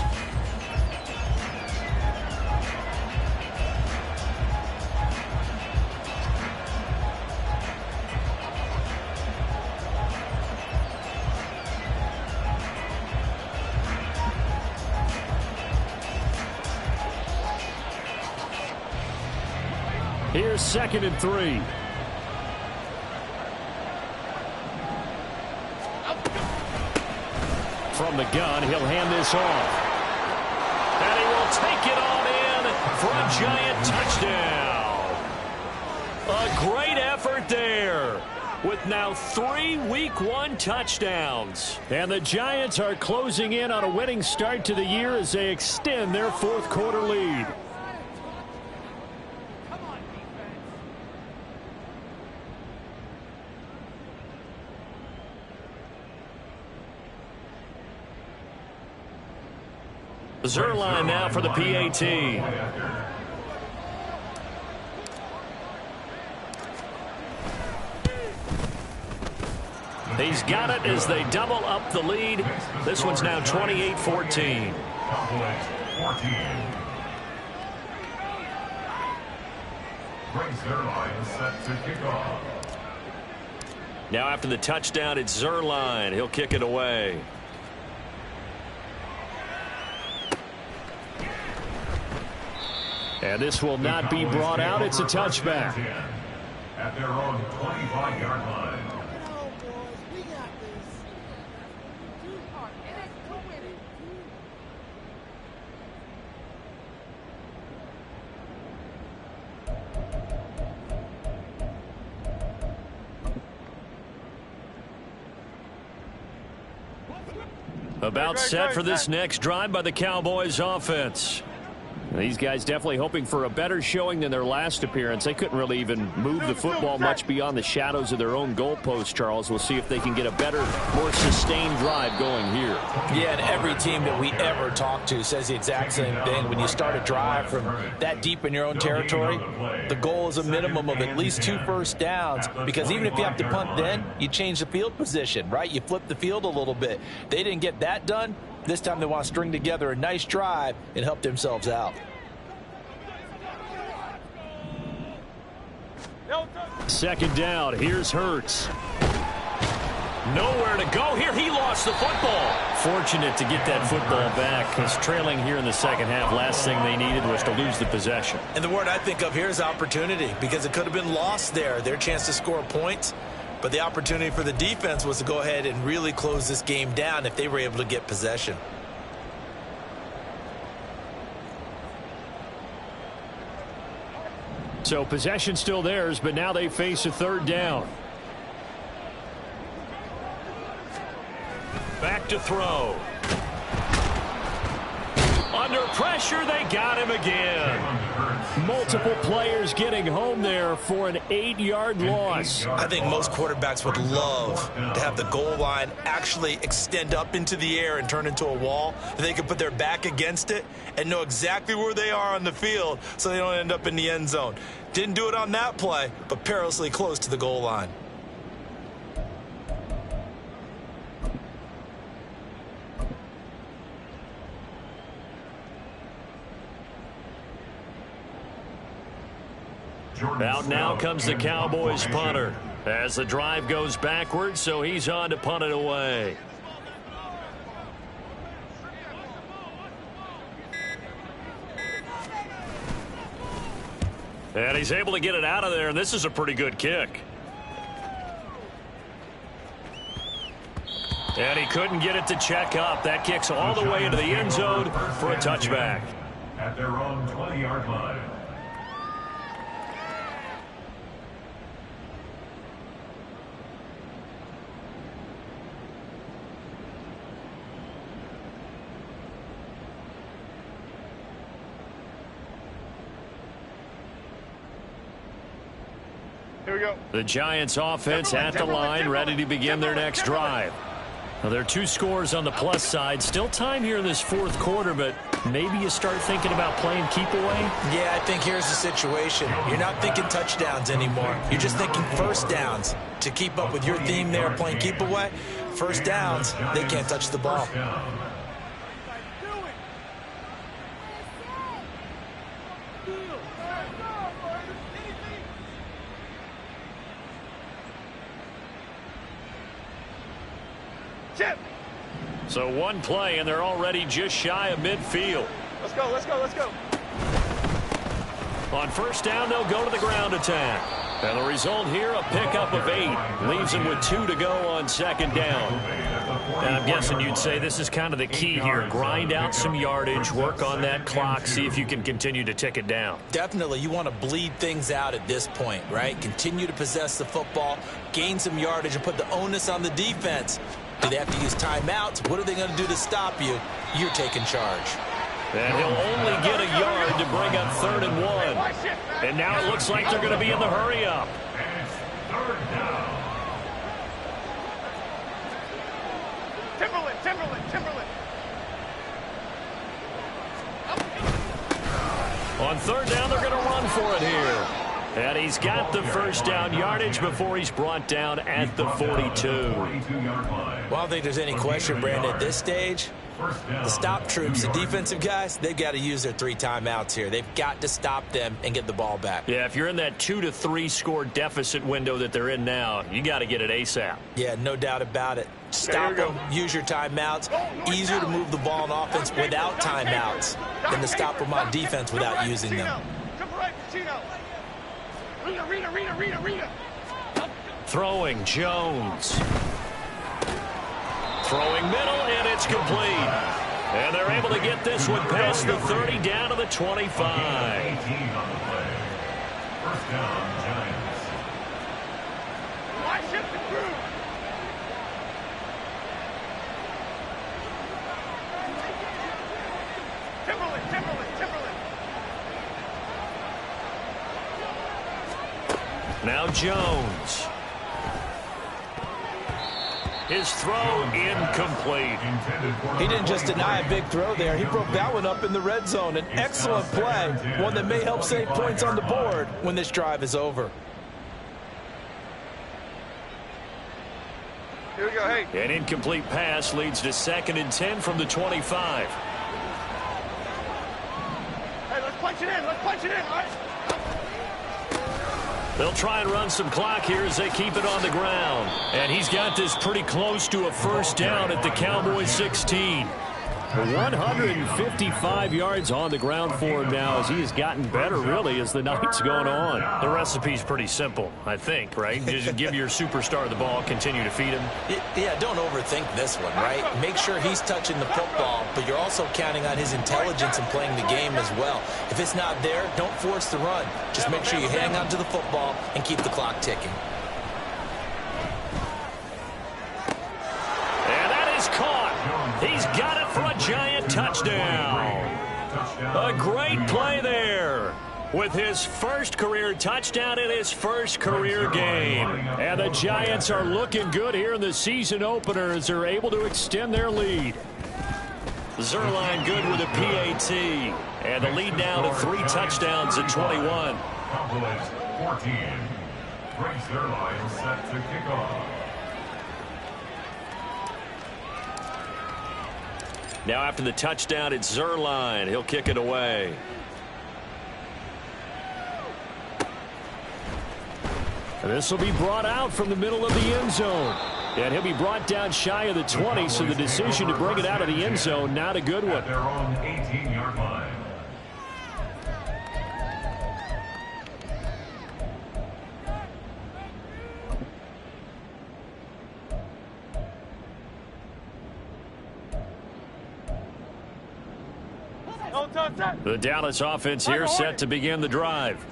Here's 2nd and 3. From the gun, he'll hand this off. And he will take it on in for a Giant touchdown. A great effort there, with now 3 Week 1 touchdowns. And the Giants are closing in on a winning start to the year as they extend their 4th quarter lead. Zerline now for the PAT. He's got it as they double up the lead. This one's now 28-14. set to kick off. Now after the touchdown, it's Zerline. He'll kick it away. And this will not be brought out. It's a touchback. At their own 25-yard line. About set for this next drive by the Cowboys offense. These guys definitely hoping for a better showing than their last appearance. They couldn't really even move the football much beyond the shadows of their own goalpost, Charles. We'll see if they can get a better, more sustained drive going here. Yeah, and every team that we ever talk to says the exact same thing. When you start a drive from that deep in your own territory, the goal is a minimum of at least 2 first downs, because even if you have to punt then, you change the field position, right? You flip the field a little bit. They didn't get that done. This time they want to string together a nice drive and help themselves out. Second down. Here's Hurts. Nowhere to go here. He lost the football. Fortunate to get that football back, because trailing here in the second half, last thing they needed was to lose the possession. And the word I think of here is opportunity, because it could have been lost there. Their chance to score points. But the opportunity for the defense was to go ahead and really close this game down if they were able to get possession. So possession still theirs, but now they face a third down. Back to throw. Under pressure, they got him again. Multiple players getting home there for an 8-yard loss. I think most quarterbacks would love to have the goal line actually extend up into the air and turn into a wall. They could put their back against it and know exactly where they are on the field so they don't end up in the end zone. Didn't do it on that play, but perilously close to the goal line. Out now comes the Cowboys punter as the drive goes backwards, so he's on to punt it away. And he's able to get it out of there, and this is a pretty good kick. And he couldn't get it to check up. That kicks all the way into the end zone for a touchback. At their own 20-yard line. Here we go. The Giants offense at the line, ready to begin their next drive. Now, there are 2 scores on the plus side. Still time here in this fourth quarter, but maybe you start thinking about playing keep away? Yeah, I think here's the situation. You're not thinking touchdowns anymore. You're just thinking first downs. To keep up with your theme there, playing keep away, first downs, they can't touch the ball. So one play, and they're already just shy of midfield. Let's go, let's go, let's go. On first down, they'll go to the ground attack. And the result here, a pickup of 8. Leaves them with 2 to go on second down. And I'm guessing you'd say this is kind of the key here. Grind out some yardage, work on that clock, see if you can continue to tick it down. Definitely, you want to bleed things out at this point, right? Continue to possess the football, gain some yardage, and put the onus on the defense. Do they have to use timeouts? What are they going to do to stop you? You're taking charge. And he'll only get a yard to bring up 3rd and 1. And now it looks like they're going to be in the hurry-up. And it's 3rd down. Timberland. On 3rd down, they're going to run for it here. And he's got the first down yardage before he's brought down at the 42. Well, I don't think there's any question, Brandon, at this stage, the stop troops, the defensive guys, they've got to use their 3 timeouts here. They've got to stop them and get the ball back. Yeah, if you're in that 2 to 3 score deficit window that they're in now, you got to get it ASAP. Yeah, no doubt about it. Stop them, use your timeouts. Easier to move the ball on offense without timeouts than to stop them on defense without using them. Throwing Jones. Throwing middle, and it's complete. And they're able to get this one past the 30 down to the 25. 18 on the play. First down, Giants. Why shift the crew? Timberland. Now Jones. His throw incomplete. He didn't just deny a big throw there. He broke that one up in the red zone. An excellent play, one that may help save points on the board when this drive is over. Here we go, hey. An incomplete pass leads to 2nd and 10 from the 25. Hey, let's punch it in, all right? They'll try and run some clock here as they keep it on the ground. And he's got this pretty close to a first down at the Cowboys 16. 155 yards on the ground for him now as he has gotten better, really, as the night's going on. The recipe's pretty simple, I think, right? Just give your superstar the ball, continue to feed him. Yeah, don't overthink this one, right? Make sure he's touching the football, but you're also counting on his intelligence in playing the game as well. If it's not there, don't force the run. Just make sure you hang on to the football and keep the clock ticking. And that is caught. He's got it for a Giant touchdown. A great play there with his first career touchdown in his first career game. And the Giants are looking good here in the season opener as they're able to extend their lead. Zerline good with a PAT. And the lead now to 3 touchdowns at 21. Cowboys 14. Greg Zerline set to kick off. Now after the touchdown, it's Zerline. He'll kick it away. And this will be brought out from the middle of the end zone. And he'll be brought down shy of the 20, so the decision to bring it out of the end zone, not a good one. At their own 18-yard line. The Dallas offense here set to begin the drive.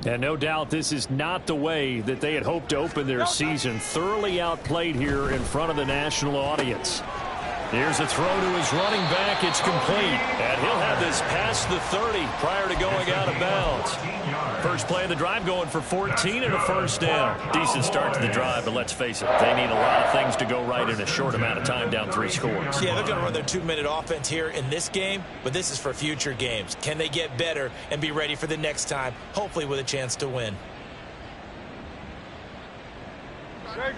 And no doubt this is not the way that they had hoped to open their season. Thoroughly outplayed here in front of the national audience. Here's a throw to his running back. It's complete. And he'll have this past the 30 prior to going out of bounds. First play of the drive going for 14 and a first down. Decent start to the drive, but let's face it, they need a lot of things to go right in a short amount of time down 3 scores. Yeah, they're going to run their 2-minute offense here in this game, but this is for future games. Can they get better and be ready for the next time, hopefully with a chance to win?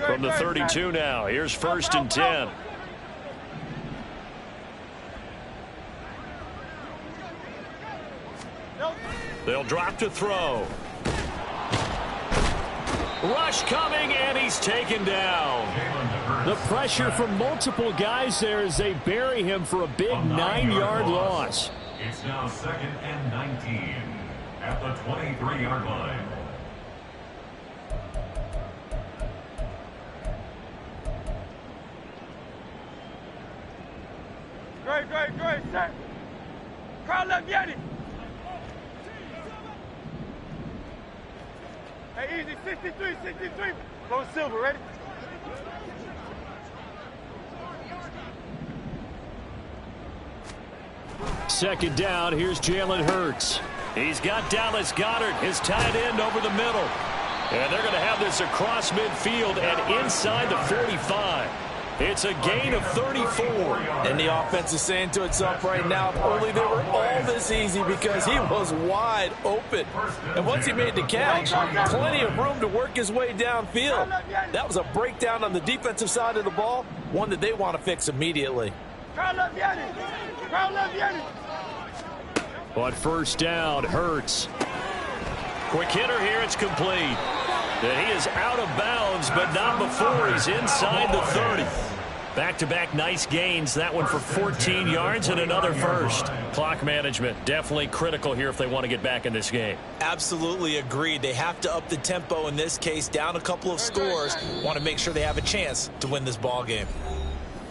From the 32 now, here's 1st and 10. They'll drop to throw. Rush coming, and he's taken down. The pressure from multiple guys there as they bury him for a big 9-yard loss. It's now 2nd and 19 at the 23-yard line. Great, set. Crowd left Yeti. Hey, easy, 63. Go Silver, ready? Second down, here's Jalen Hurts. He's got Dallas Goedert, his tight end, over the middle. And they're going to have this across midfield and inside the 45. It's a gain of 34. And the offense is saying to itself right now, if only they were all this easy, because he was wide open. And once he made the catch, plenty of room to work his way downfield. That was a breakdown on the defensive side of the ball, one that they want to fix immediately. On first down, Hurts. Quick hitter here, it's complete. And he is out of bounds, but not before he's inside the 30. Back-to-back nice gains. That one for 14 yards and another first. Clock management definitely critical here if they want to get back in this game. Absolutely agreed. They have to up the tempo in this case, down a couple of scores. Want to make sure they have a chance to win this ball game.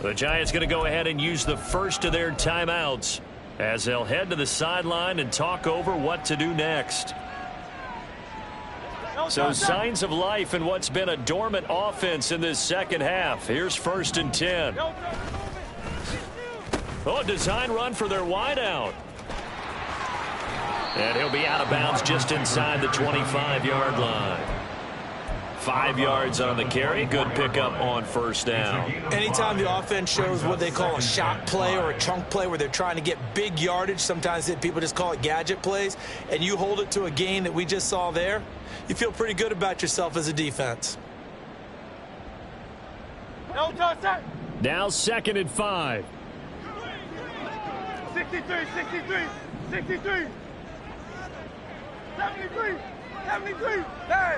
The Giants going to go ahead and use the first of their timeouts as they'll head to the sideline and talk over what to do next. So signs of life in what's been a dormant offense in this second half. Here's 1st and 10. Oh, design run for their wideout. And he'll be out of bounds just inside the 25-yard line. 5 yards on the carry. Good pickup on first down. Anytime the offense shows what they call a shot play or a chunk play where they're trying to get big yardage, sometimes people just call it gadget plays, and you hold it to a gain that we just saw there, you feel pretty good about yourself as a defense. No touchdown. Now 2nd and 5. 63, 63, 63. 73, 73. Hey.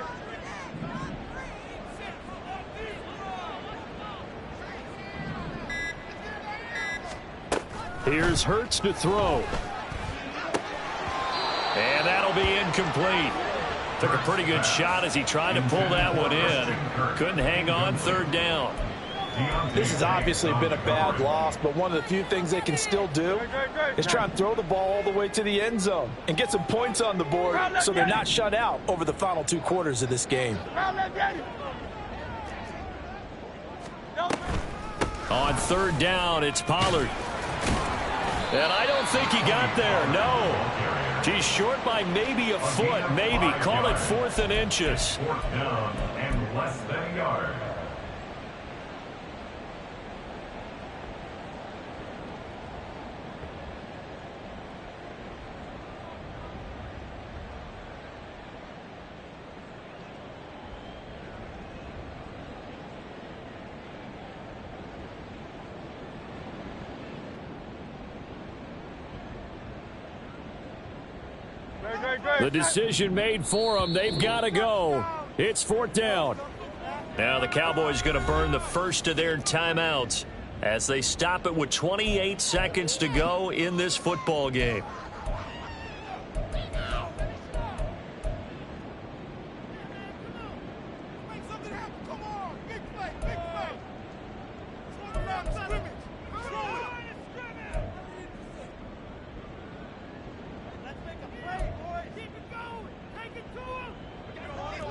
Here's Hurts to throw. And that'll be incomplete. Took a pretty good shot as he tried to pull that one in. Couldn't hang on, 3rd down. This has obviously been a bad loss, but one of the few things they can still do is try and throw the ball all the way to the end zone and get some points on the board so they're not shut out over the final 2 quarters of this game. On 3rd down, it's Pollard. And I don't think he got there, no. He's short by maybe a foot, maybe. Call it 4th and inches. 4th down and less than a yard. The decision made for them. They've got to go. It's 4th down. Now the Cowboys going to burn the first of their timeouts as they stop it with 28 seconds to go in this football game.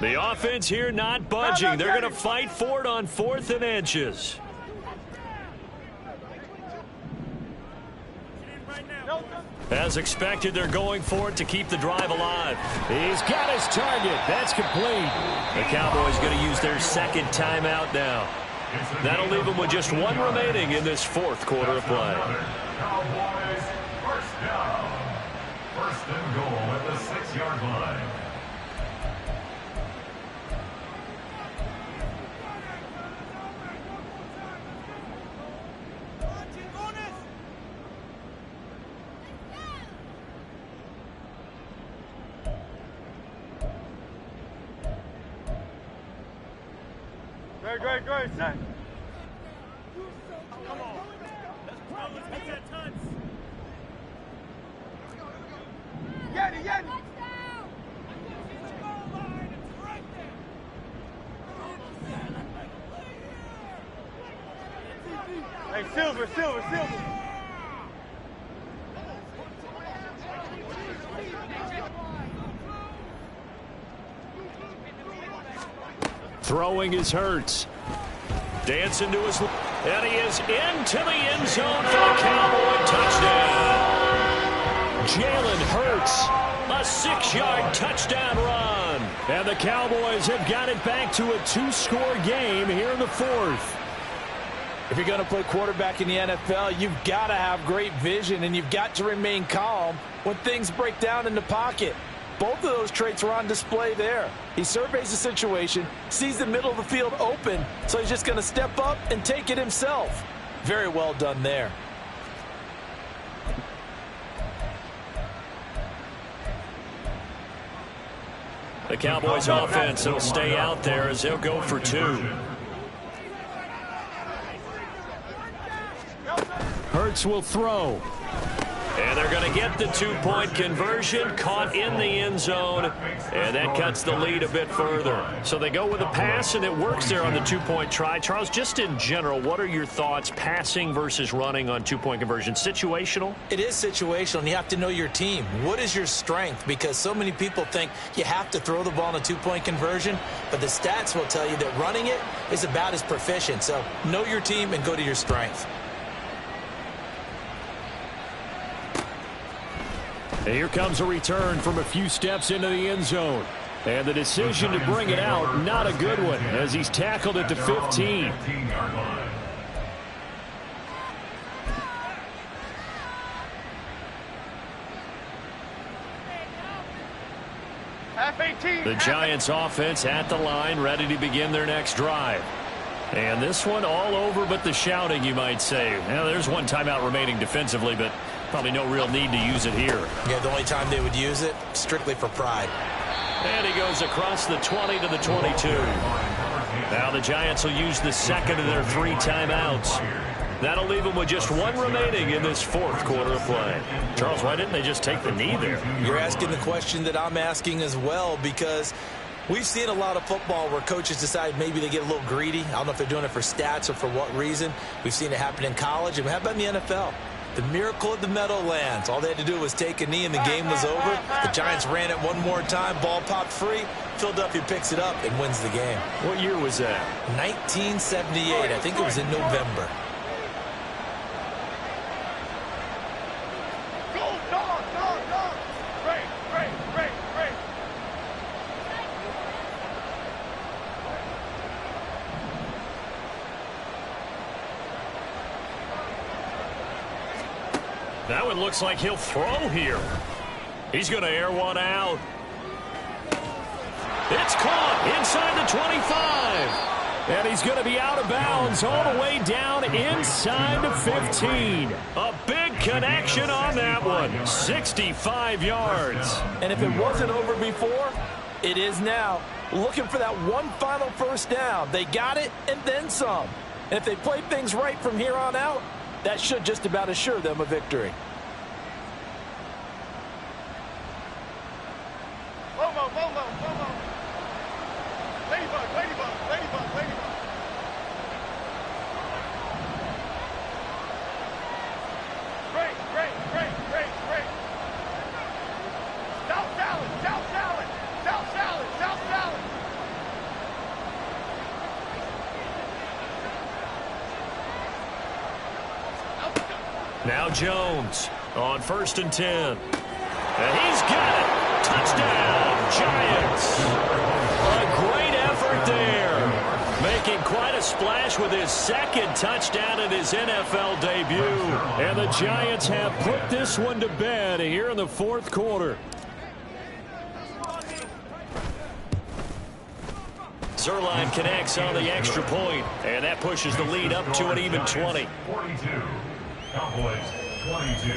The offense here not budging. They're going to fight for it on 4th and inches. As expected, they're going for it to keep the drive alive. He's got his target. That's complete. The Cowboys going to use their 2nd timeout now. That'll leave them with just 1 remaining in this 4th quarter of play. Cowboys, 1st down. 1st and goal at the 6-yard line. Great, set. Come on. Let's get that touch. Get it. Hey, Silver. Throwing his Hurts. Dancing to his... And he is into the end zone for the Cowboy touchdown. Jalen Hurts, a 6-yard touchdown run. And the Cowboys have got it back to a 2-score game here in the 4th. If you're going to play quarterback in the NFL, you've got to have great vision, and you've got to remain calm when things break down in the pocket. Both of those traits were on display there. He surveys the situation, sees the middle of the field open, so he's just going to step up and take it himself. Very well done there. The Cowboys offense will stay out there as they'll go for 2. Hurts will throw. And they're going to get the 2-point conversion, caught in the end zone, and that cuts the lead a bit further. So they go with a pass, and it works there on the 2-point try. Charles, just in general, what are your thoughts passing versus running on 2-point conversion? Situational? It is situational, and you have to know your team. What is your strength? Because so many people think you have to throw the ball in a 2-point conversion, but the stats will tell you that running it is about as proficient. So know your team and go to your strength. And here comes a return from a few steps into the end zone. And the decision to bring it out, not a good one, as he's tackled at the 15. The Giants offense at the line, ready to begin their next drive. And this one all over but the shouting, you might say. Now, there's one timeout remaining defensively, but probably no real need to use it here. Yeah, the only time they would use it, strictly for pride. And he goes across the 20 to the 22. Now the Giants will use the second of their 3 timeouts. That'll leave them with just 1 remaining in this 4th quarter of play. Charles, why didn't they just take the knee there? You're asking the question that I'm asking as well, because we've seen a lot of football where coaches decide maybe they get a little greedy. I don't know if they're doing it for stats or for what reason. We've seen it happen in college, and how about in the NFL? The miracle of the Meadowlands. All they had to do was take a knee and the game was over. The Giants ran it one more time. Ball popped free. Philadelphia picks it up and wins the game. What year was that? 1978. I think it was in November. Go, dog, dog, dog. Break, break, break, break. That one looks like he'll throw here. He's going to air one out. It's caught inside the 25. And he's going to be out of bounds all the way down inside the 15. A big connection on that one. 65 yards. And if it wasn't over before, it is now. Looking for that one final first down. They got it and then some. And if they play things right from here on out, that should just about assure them a victory. Lomo, Lomo, Lomo. Ladybug, ladybug, ladybug, ladybug. Break, break, break, break, break. South salad, south salad, south salad, south salad. Now Jones on 1st and 10. And he's got it. Touchdown, Giants. A great effort there. Making quite a splash with his 2nd touchdown in his NFL debut. And the Giants have put this one to bed here in the 4th quarter. Zerline connects on the extra point, and that pushes the lead up to an even 20. 42. Cowboys 22.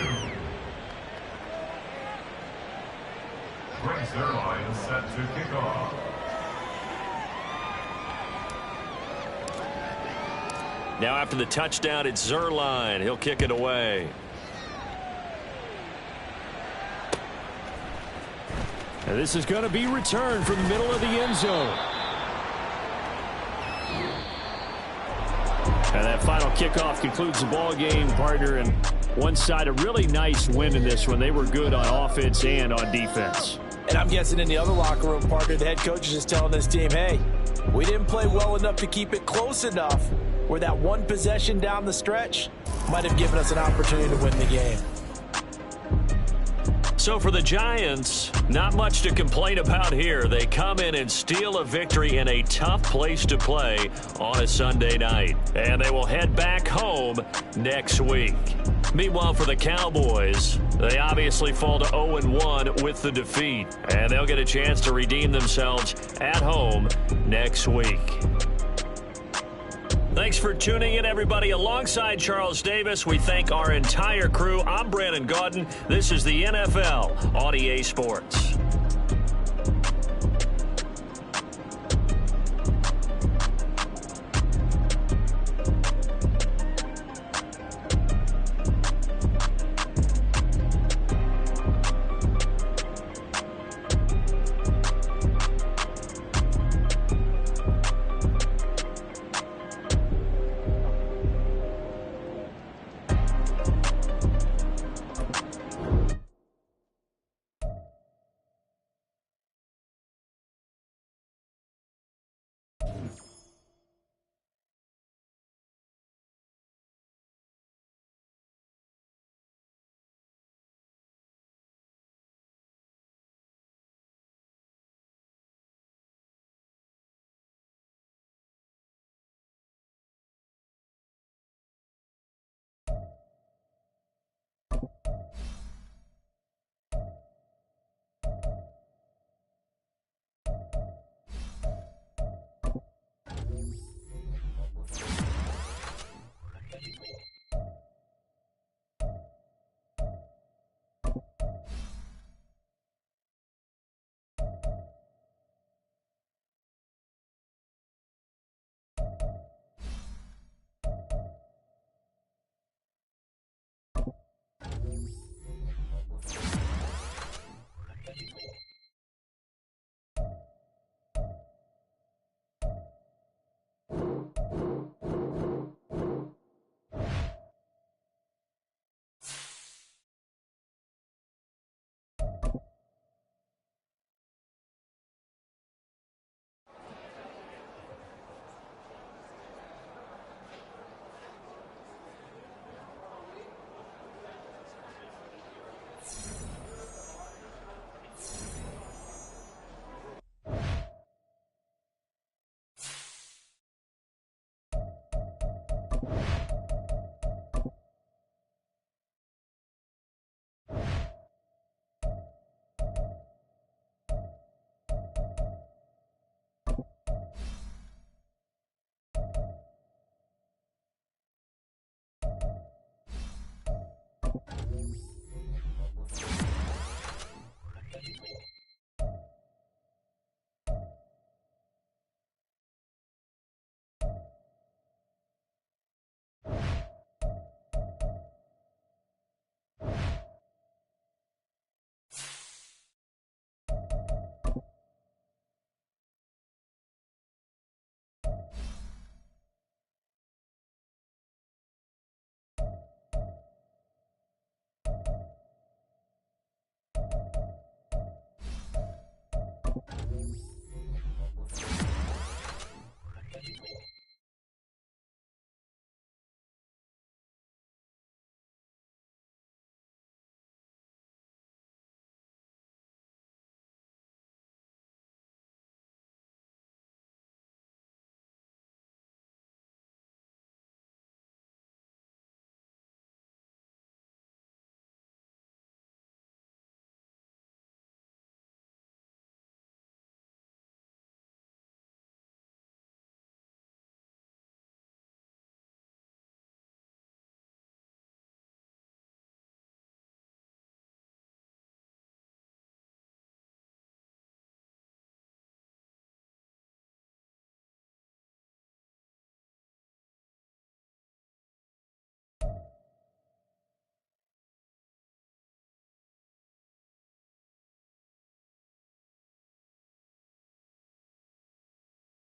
Greg Zerline set to kick off. Now after the touchdown, it's Zerline. He'll kick it away. And this is going to be returned from the middle of the end zone. And that final kickoff concludes the ball game, partner. And one side, a really nice win in this one. They were good on offense and on defense. And I'm guessing in the other locker room, partner, the head coach is just telling this team, hey, we didn't play well enough to keep it close enough where that one possession down the stretch might have given us an opportunity to win the game. So for the Giants, not much to complain about here. They come in and steal a victory in a tough place to play on a Sunday night. And they will head back home next week. Meanwhile, for the Cowboys, they obviously fall to 0-1 with the defeat. And they'll get a chance to redeem themselves at home next week. Thanks for tuning in, everybody. Alongside Charles Davis, we thank our entire crew. I'm Brandon Gaudin. This is the NFL on EA Sports.